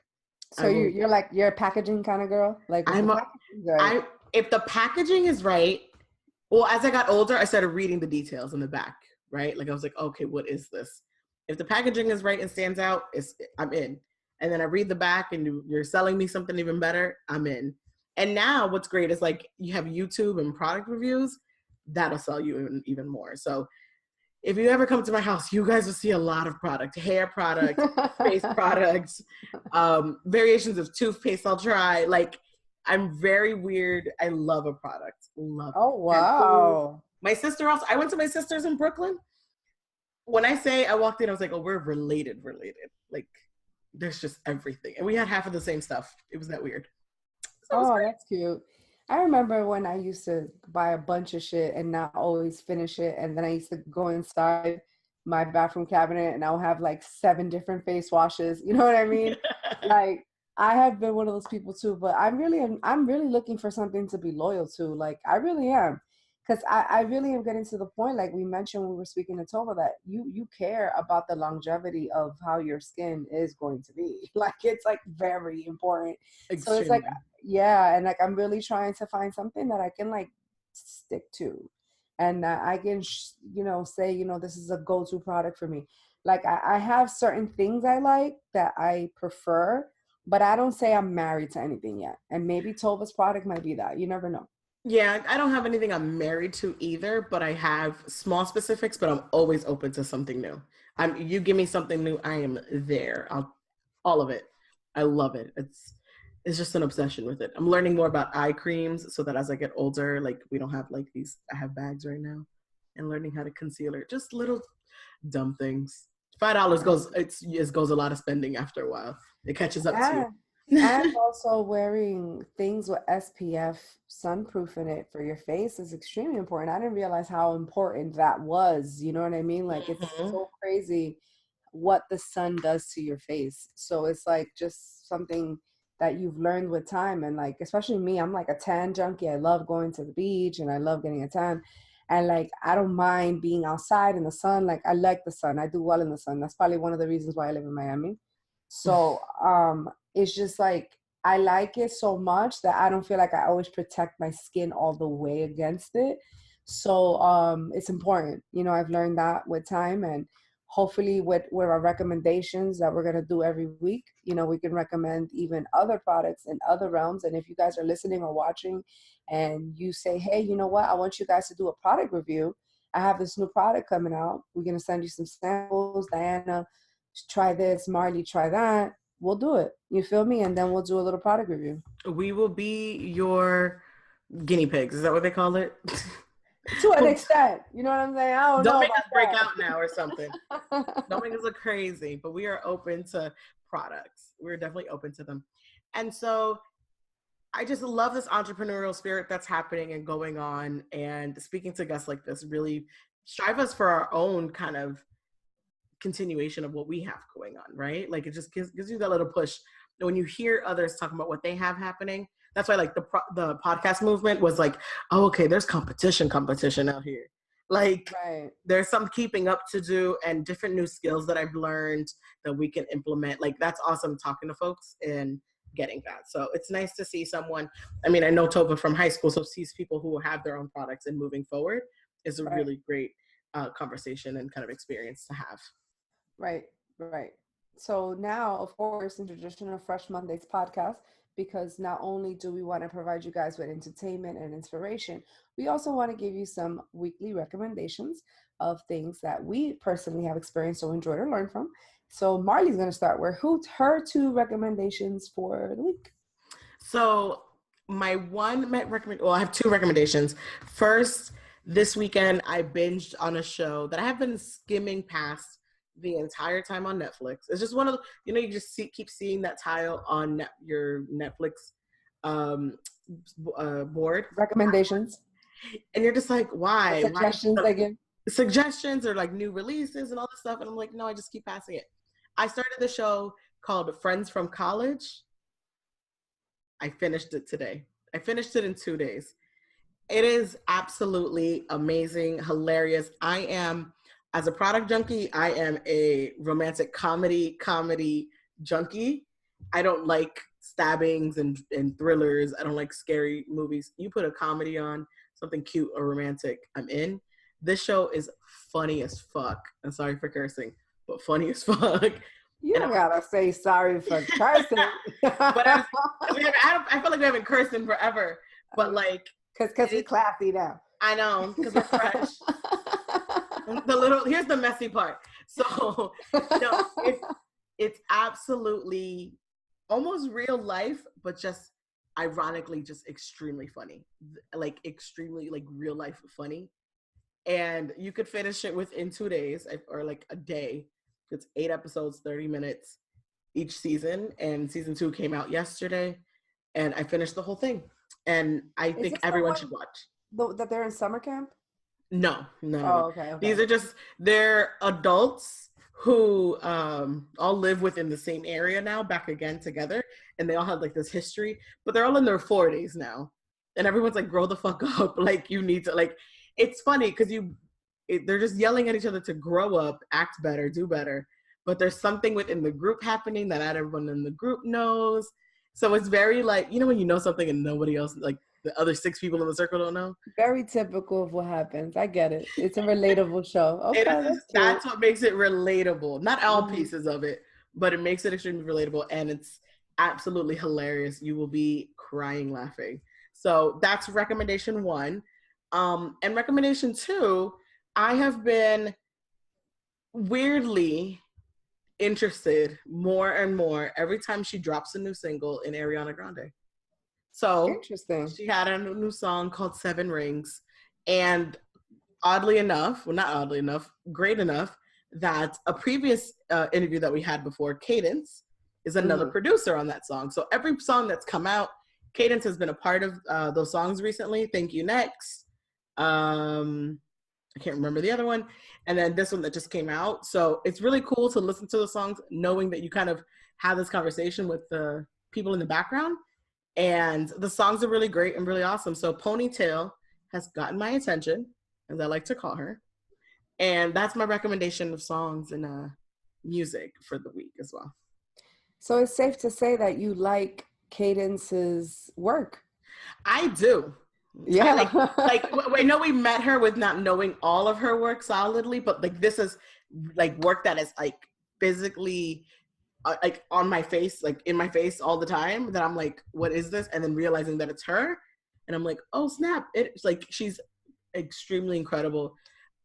So you're a packaging kind of girl. Like if the I'm a, packaging is right. I if the packaging is right, well, as I got older, I started reading the details in the back, right? Like I was like, okay, what is this? If the packaging is right and stands out, I'm in. And then I read the back and you're selling me something even better, I'm in. And now what's great is like you have YouTube and product reviews, that'll sell you even more. So if you ever come to my house, you guys will see a lot of product, hair products, face products, variations of toothpaste I'll try. Like, I'm very weird. I love a product. Love it. Oh wow. My sister also, I went to my sister's in Brooklyn. When I say I walked in, I was like, oh, we're related. Like, there's just everything. And we had half of the same stuff. It was that weird. So it was Oh, great. that's cute. I remember when I used to buy a bunch of shit and not always finish it. And then I used to go inside my bathroom cabinet and I'll have like 7 different face washes. You know what I mean? Like I have been one of those people too, but I'm really looking for something to be loyal to. Like I really am. Because I really am getting to the point, like we mentioned when we were speaking to Tova, that you care about the longevity of how your skin is going to be. Like it's like very important. So it's like, Extremely. yeah, and like I'm really trying to find something that I can like stick to, and I can say this is a go-to product for me. Like I have certain things I like that I prefer, but I don't say I'm married to anything yet. And maybe Tova's product might be that. You never know. Yeah, I don't have anything I'm married to either, but I have small specifics, but I'm always open to something new. You give me something new, I am there. All of it. I love it. It's just an obsession with it. I'm learning more about eye creams so that as I get older, like we don't have like these, I have bags right now, and learning how to concealer, just little dumb things. $5 goes a lot of spending after a while. It catches up to Yeah. you. And also wearing things with SPF sunproof in it for your face is extremely important. I didn't realize how important that was. You know what I mean? Like it's Mhm. so crazy what the sun does to your face. So it's like just something that you've learned with time. And like, especially me, I'm like a tan junkie. I love going to the beach and I love getting a tan. And like, I don't mind being outside in the sun. Like I like the sun. I do well in the sun. That's probably one of the reasons why I live in Miami. So it's just like I like it so much that I don't feel like I always protect my skin all the way against it. So it's important. I've learned that with time. And hopefully with our recommendations that we're going to do every week, we can recommend even other products in other realms. And if you guys are listening or watching and you say, hey, you know what, I want you guys to do a product review. I have this new product coming out. We're going to send you some samples. Diana, try this. Marley, try that. We'll do it. You feel me? And then we'll do a little product review. We will be your guinea pigs. Is that what they call it? To an extent. You know what I'm saying? I don't know make us break that. out now or something. Don't make us look crazy. But we are open to products. We're definitely open to them. And so I just love this entrepreneurial spirit that's happening and going on. And speaking to guests like this really strive us for our own kind of continuation of what we have going on, right? Like it just gives you that little push. And when you hear others talking about what they have happening, that's why like the podcast movement was like, oh, okay, there's competition out here. Like right. There's some keeping up to do and different new skills that I've learned that we can implement. Like that's awesome talking to folks and getting that. So it's nice to see someone, I mean, I know Tova from high school, so sees people who have their own products and moving forward is a really great conversation and kind of experience to have. Right. So now, of course, in tradition of Fresh Mondays podcast, because not only do we want to provide you guys with entertainment and inspiration, we also want to give you some weekly recommendations of things that we personally have experienced or enjoyed or learned from. So Marley's going to start with her 2 recommendations for the week. So my I have 2 recommendations. First, this weekend I binged on a show that I have been skimming past the entire time on Netflix. It's just one of the, you just keep seeing that tile on your Netflix board. Recommendations. And you're just like, why? Suggestions again. Suggestions or like new releases and all this stuff. And I'm like, no, I just keep passing it. I started the show called Friends from College. I finished it today. I finished it in 2 days. It is absolutely amazing, hilarious. As a product junkie, I am a romantic comedy junkie. I don't like stabbings and thrillers. I don't like scary movies. You put a comedy on, something cute or romantic, I'm in. This show is funny as fuck. I'm sorry for cursing, but funny as fuck. You don't gotta say sorry for cursing. But I feel like we haven't cursed in forever. But like, because we're classy now. I know, because we're fresh. Here's the messy part. So it's absolutely almost real life, but just ironically just extremely funny. Like extremely like real life funny. And you could finish it within 2 days or like a day. It's 8 episodes, 30 minutes each season. And season 2 came out yesterday. And I finished the whole thing. And I think everyone should watch. That they're in summer camp? No. Oh, okay. These are they're adults who all live within the same area now, back again together. And they all have like this history, but they're all in their 40s now. And everyone's like, grow the fuck up. Like you need to like, it's funny because they're just yelling at each other to grow up, act better, do better. But there's something within the group happening that not everyone in the group knows. So it's very like, when you know something and nobody else, like the other 6 people in the circle don't know. Very typical of what happens. I get it. It's a relatable show. Okay, that's what makes it relatable. Not all pieces of it, but it makes it extremely relatable. And it's absolutely hilarious. You will be crying laughing. So that's recommendation 1. And recommendation 2, I have been weirdly interested more and more every time she drops a new single in Ariana Grande. So interesting. She had a new song called 7 Rings. And oddly enough, well, not oddly enough, great enough that a previous interview that we had before, Cadence, is another producer on that song. So every song that's come out, Cadence has been a part of those songs recently. Thank You Next. I can't remember the other one. And then this one that just came out. So it's really cool to listen to the songs, knowing that you kind of have this conversation with the people in the background. And the songs are really great and really awesome. So Ponytail has gotten my attention, as I like to call her. And that's my recommendation of songs and music for the week as well. So it's safe to say that you like Cadence's work. I do. Yeah. I know we met her with not knowing all of her work solidly, but like this is like work that is like physically like on my face, like in my face all the time, that I'm like, what is this? And then realizing that it's her, and I'm like, oh snap, it's like she's extremely incredible.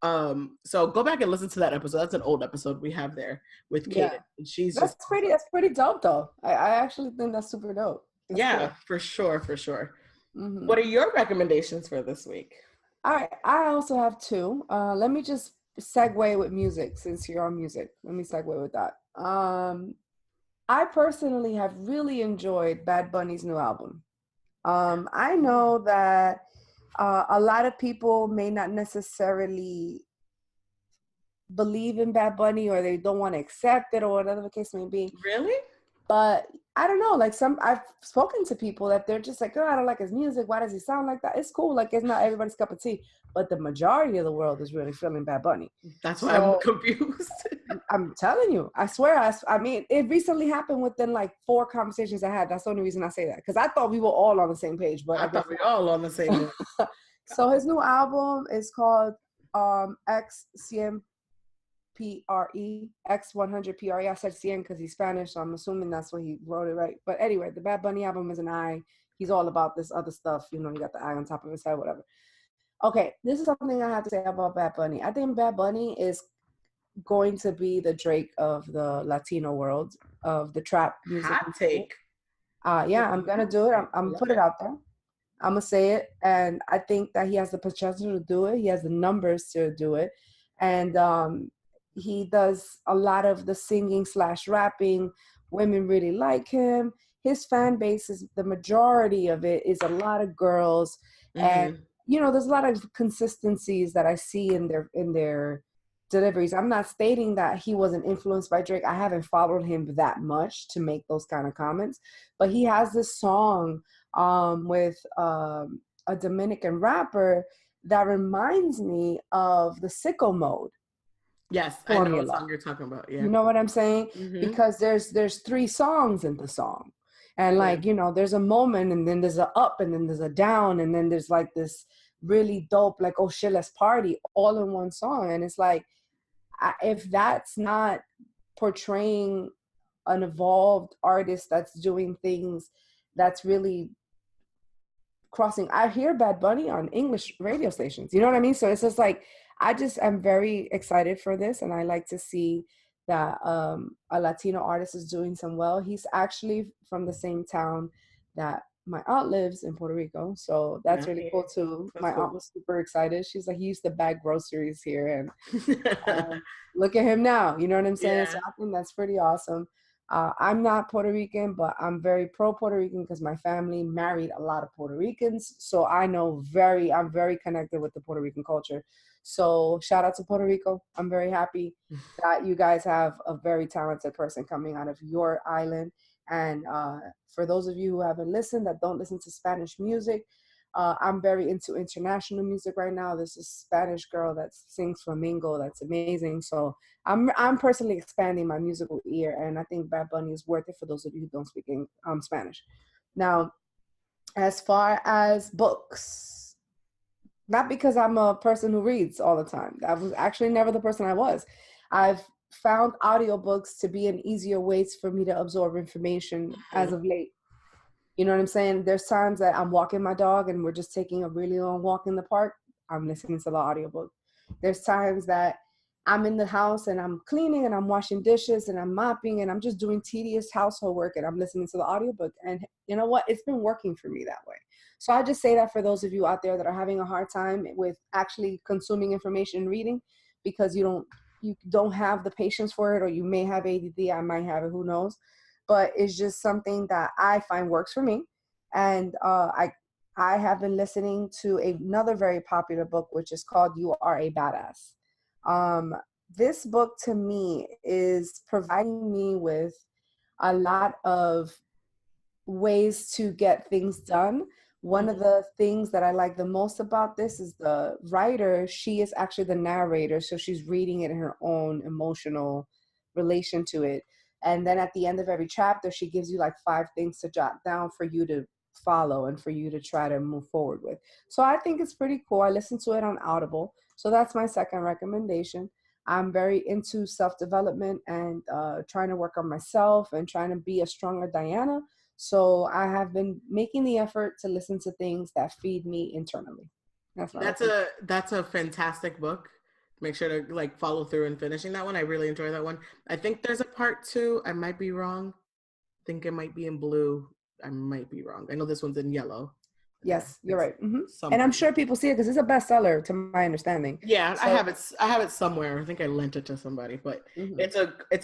So go back and listen to that episode. That's an old episode we have there with Kaden. Yeah. And she's That's just pretty dope though. I actually think that's super dope. That's yeah, cool. for sure, for sure. Mm-hmm. What are your recommendations for this week? All right, I also have two. Let me just segue with music since you're on music. Let me segue with that. I personally have really enjoyed Bad Bunny's new album. I know that a lot of people may not necessarily believe in Bad Bunny, or they don't want to accept it, or whatever the case may be. Really? But I don't know, like I've spoken to people that they're just like, oh, I don't like his music. Why does he sound like that? It's cool. Like, it's not everybody's cup of tea, but the majority of the world is really feeling Bad Bunny. That's why I'm confused. I'm telling you, I swear. I mean, it recently happened within like 4 conversations I had. That's the only reason I say that. Because I thought we were all on the same page, but I thought we were all on the same page. So his new album is called XCMPRE, X100 PRE. I said CN because he's Spanish, so I'm assuming that's what he wrote it right. But anyway, the Bad Bunny album is an I. He's all about this other stuff. You know, he got the eye on top of his head, whatever. Okay, this is something I have to say about Bad Bunny. I think Bad Bunny is going to be the Drake of the Latino world, of the trap music. Hot take. Yeah, I'm gonna do it. I'm gonna put it out there. I'm gonna say it, and I think that he has the potential to do it. He has the numbers to do it, and he does a lot of the singing / rapping. Women really like him. His fan base is, the majority of it is a lot of girls, and you know, there's a lot of consistencies that I see in their deliveries. I'm not stating that he wasn't influenced by Drake. I haven't followed him that much to make those kind of comments, but he has this song with a Dominican rapper that reminds me of the Sicko Mode. Yes, formula. I know what song you're talking about. Yeah, you know what I'm saying? Because there's 3 songs in the song, and like, you know, there's a moment, and then there's a up, and then there's a down, and then there's like this really dope, like, oh shit, let's party, all in one song. And it's like, if that's not portraying an evolved artist that's doing things that's really crossing. I hear Bad Bunny on English radio stations, you know what I mean? So it's just like, I'm very excited for this, and I like to see that a Latino artist is doing some well. He's actually from the same town that my aunt lives in Puerto Rico, so that's really cool too. My aunt was super excited. She's like, he used to bag groceries here, and look at him now, you know what I'm saying? Yeah. So I think that's pretty awesome. I'm not Puerto Rican, but I'm very pro Puerto Rican because my family married a lot of Puerto Ricans, so I'm very connected with the Puerto Rican culture. So shout out to Puerto Rico. I'm very happy that you guys have a very talented person coming out of your island. And for those of you who haven't listened, that don't listen to Spanish music, I'm very into international music right now. There's a Spanish girl that sings flamenco that's amazing. So I'm personally expanding my musical ear, and I think Bad Bunny is worth it for those of you who don't speak Spanish. Now, as far as books, not because I'm a person who reads all the time. That was actually never the person I was. I've found audiobooks to be an easier way for me to absorb information as of late. You know what I'm saying? There's times that I'm walking my dog and we're just taking a really long walk in the park. I'm listening to the audiobook. There's times that I'm in the house and I'm cleaning and I'm washing dishes and I'm mopping and I'm just doing tedious household work and I'm listening to the audiobook. And you know what? It's been working for me that way. So I just say that for those of you out there that are having a hard time with actually consuming information and reading because you don't have the patience for it, or you may have ADD, I might have it, who knows. But it's just something that I find works for me. And I have been listening to another very popular book, which is called You Are a Badass. This book to me is providing me with a lot of ways to get things done. One of the things that I like the most about this is the writer. She is actually the narrator, so she's reading it in her own emotional relation to it. And then at the end of every chapter, she gives you like 5 things to jot down for you to follow and for you to try to move forward with. So I think it's pretty cool. I listened to it on Audible. So that's my second recommendation. I'm very into self-development and trying to work on myself and trying to be a stronger Diana. So I have been making the effort to listen to things that feed me internally. That's a fantastic book. Make sure to like follow through and finishing that one. I really enjoy that one. I think there's a part 2. I might be wrong. I think it might be in blue. I might be wrong. I know this one's in yellow. Yes, you're right. And I'm sure people see it because it's a bestseller, to my understanding. Yeah, so, I have it somewhere. I think I lent it to somebody, but it's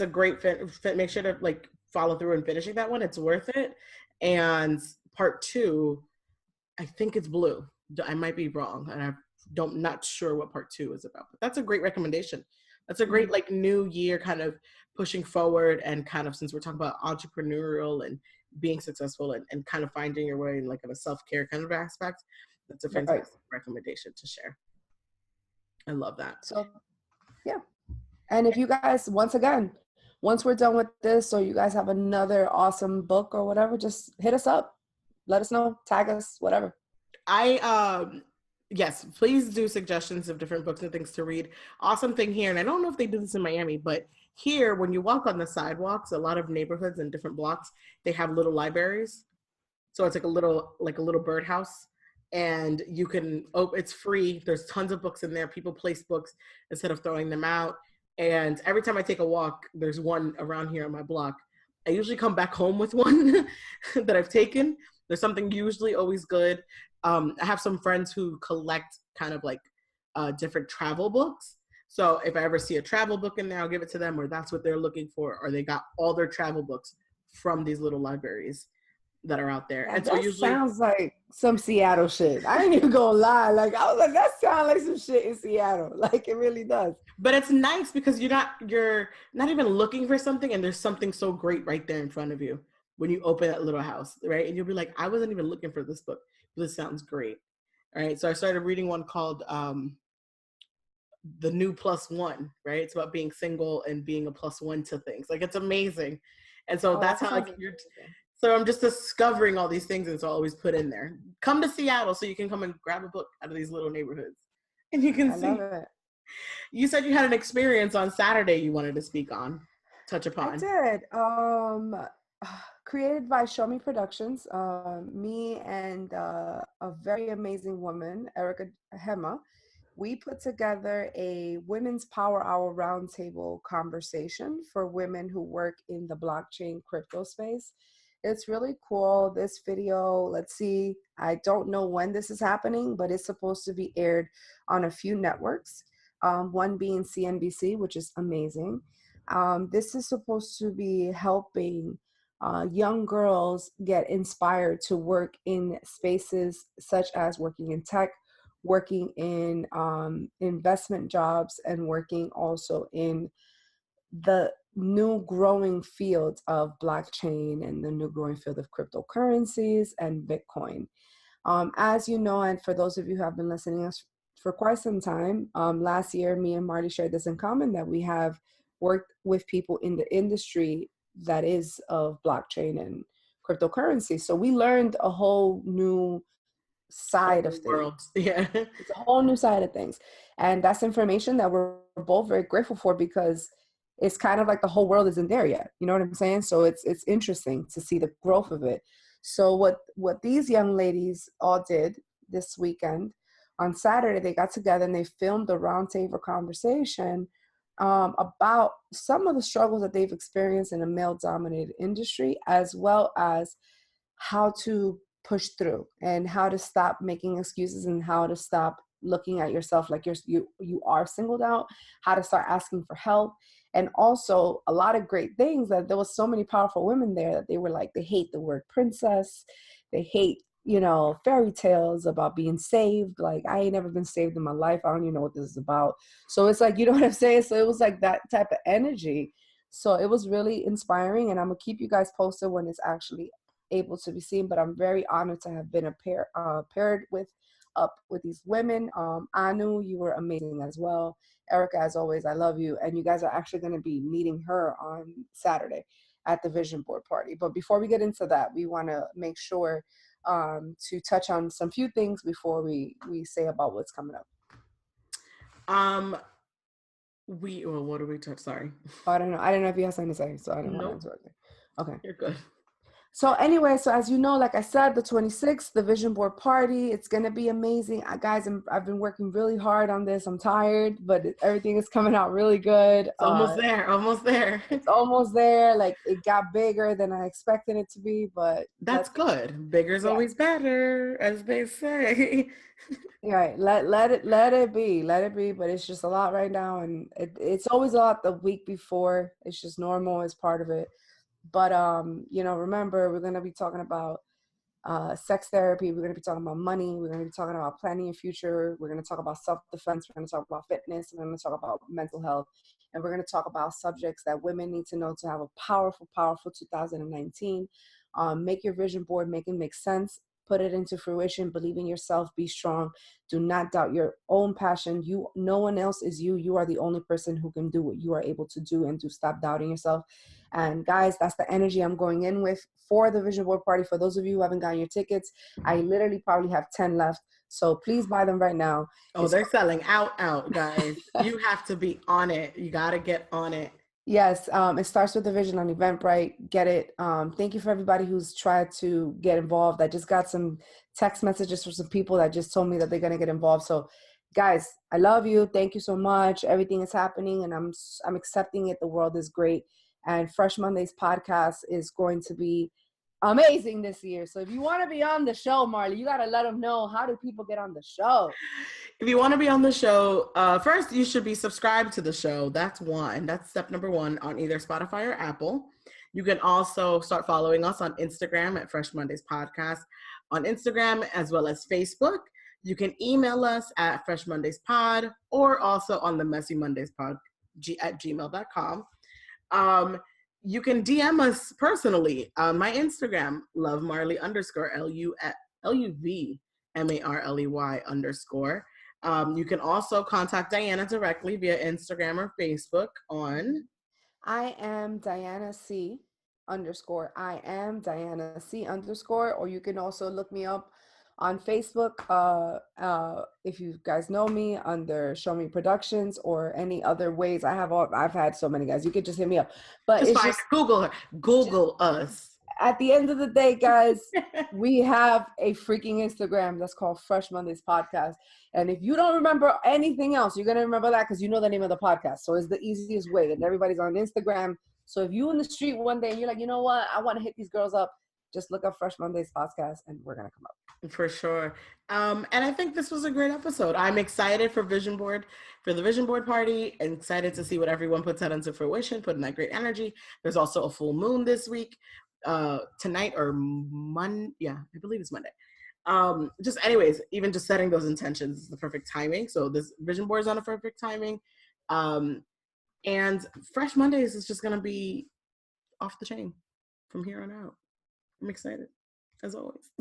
a great fit. Make sure to like follow through and finishing that one. It's worth it. And part 2, I think it's blue. I might be wrong, and not sure what part 2 is about. But that's a great recommendation. That's a great like new year kind of pushing forward, and kind of, since we're talking about entrepreneurial and being successful and kind of finding your way in like a self-care kind of aspect, that's a fantastic recommendation to share. I love that. So yeah. And if you guys, once we're done with this, or you guys have another awesome book or whatever, just hit us up, let us know, tag us, whatever. Yes, please do suggestions of different books and things to read. Awesome thing here, and I don't know if they do this in Miami, but here, when you walk on the sidewalks, a lot of neighborhoods and different blocks, they have little libraries. So it's like a little birdhouse, and you can, it's free. There's tons of books in there. People place books instead of throwing them out. And every time I take a walk, there's one around here on my block. I usually come back home with one that I've taken. There's something usually always good. I have some friends who collect kind of like different travel books. So if I ever see a travel book in there, I'll give it to them, or that's what they're looking for, or they got all their travel books from these little libraries that are out there. Yeah, and so usually sounds like some Seattle shit. I ain't even gonna lie. Like, I was like, that sounds like some shit in Seattle. Like, it really does. But it's nice because you're not even looking for something, and there's something so great right there in front of you when you open that little house, right? And you'll be like, I wasn't even looking for this book, but this sounds great. All right. So I started reading one called The New Plus One, right? It's about being single and being a plus one to things. Like, it's amazing. And so that's how so I'm just discovering all these things, and so I always put in there, come to Seattle so you can come and grab a book out of these little neighborhoods. And you can see. Love it. You said you had an experience on Saturday you wanted to speak on, touch upon. I did. Created by Show Me Productions. Me and a very amazing woman, Erica Hema, we put together a Women's Power Hour roundtable conversation for women who work in the blockchain crypto space. It's really cool. This video, let's see, I don't know when this is happening, but it's supposed to be aired on a few networks, one being CNBC, which is amazing. This is supposed to be helping young girls get inspired to work in spaces such as working in tech, working in investment jobs, and working also in the new growing field of blockchain and the new growing field of cryptocurrencies and Bitcoin. As you know, and for those of you who have been listening to us for quite some time, last year, me and Marley shared this in common, that we have worked with people in the industry that is of blockchain and cryptocurrency. So we learned a whole new side of things. Yeah. It's a whole new side of things. And that's information that we're both very grateful for, because it's kind of like the whole world isn't there yet. You know what I'm saying? So it's interesting to see the growth of it. So what these young ladies all did this weekend, on Saturday, they got together and they filmed a roundtable conversation about some of the struggles that they've experienced in a male-dominated industry, as well as how to push through and how to stop making excuses and how to stop looking at yourself like you are singled out, how to start asking for help. And also a lot of great things, that there was so many powerful women there that they were like, they hate the word princess. They hate, fairy tales about being saved. Like, I ain't never been saved in my life. I don't even know what this is about. So it's like, you know what I'm saying? So it was like that type of energy. So it was really inspiring, and I'm gonna keep you guys posted when it's actually able to be seen. But I'm very honored to have been paired up with these women. Anu, you were amazing as well. Erica, as always, I love you. And you guys are actually going to be meeting her on Saturday at the Vision Board party. But before we get into that, we want to make sure to touch on some few things before we say about what's coming up. What do we touch? Sorry. Oh, I don't know if you have something to say, so I don't want to interrupt you. Okay. You're good. So anyway, so as you know, like I said, the 26th, the vision board party, it's going to be amazing. Guys, I've been working really hard on this. I'm tired, but everything is coming out really good. It's almost there. It's almost there. Like, it got bigger than I expected it to be, but that's good. Bigger's always better, as they say. Right. Let it be. Let it be. But it's just a lot right now, and it's always a lot the week before. It's just normal as part of it. But remember, we're gonna be talking about sex therapy. We're gonna be talking about money. We're gonna be talking about planning your future. We're gonna talk about self-defense. We're gonna talk about fitness. We're gonna talk about mental health, and we're gonna talk about subjects that women need to know to have a powerful 2019. Make your vision board make sense. Put it into fruition. Believe in yourself. Be strong. Do not doubt your own passion. No one else is you. You are the only person who can do what you are able to do, and to stop doubting yourself. And guys, that's the energy I'm going in with for the vision board party. For those of you who haven't gotten your tickets, I literally probably have 10 left. So please buy them right now. They're selling out, guys. You have to be on it. You got to get on it. Yes, it starts with the vision on Eventbrite. Get it. Thank you for everybody who's tried to get involved. I just got some text messages from some people that just told me that they're going to get involved. So guys, I love you. Thank you so much. Everything is happening, and I'm accepting it. The world is great. And Fresh Mondays podcast is going to be amazing this year. So if you want to be on the show, Marley, you got to let them know, how do people get on the show? If you want to be on the show, first you should be subscribed to the show. That's one. That's step number one on either Spotify or Apple. You can also start following us on Instagram at Fresh Mondays Podcast on Instagram, as well as Facebook. You can email us at freshmondayspod, or also on the Messy Mondays Pod at gmail.com. You can DM us personally on my Instagram, lovemarley_, LUVMARLEY_. You can also contact Diana directly via Instagram or Facebook on I am Diana C_. I am Diana C_, or you can also look me up on Facebook, if you guys know me, under Show Me Productions, or any other ways. I've had so many, guys. You could just hit me up. But just Google us. At the end of the day, guys, we have a freaking Instagram that's called Fresh Mondays Podcast. And if you don't remember anything else, you're going to remember that because you know the name of the podcast. So it's the easiest way. And everybody's on Instagram. So if you in the street one day and you're like, you know what, I want to hit these girls up, just look up Fresh Mondays Podcast and we're going to come up. For sure. And I think this was a great episode. I'm excited for the vision board party, and excited to see what everyone puts out into fruition, putting that great energy. There's also a full moon this week, tonight or Monday. Yeah, I believe it's Monday. Just anyways, even just setting those intentions is the perfect timing. So this vision board is on a perfect timing. And Fresh Mondays is just going to be off the chain from here on out. I'm excited, as always.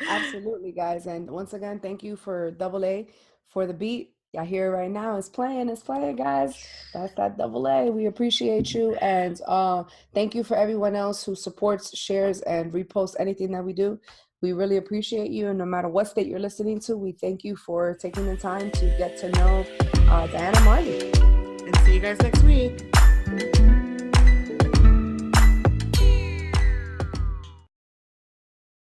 Absolutely, guys. And once again, thank you for AA for the beat. Y'all hear it right now. It's playing, guys. That's that AA. We appreciate you. And thank you for everyone else who supports, shares, and reposts anything that we do. We really appreciate you. And no matter what state you're listening to, we thank you for taking the time to get to know Diana Marley. And see you guys next week.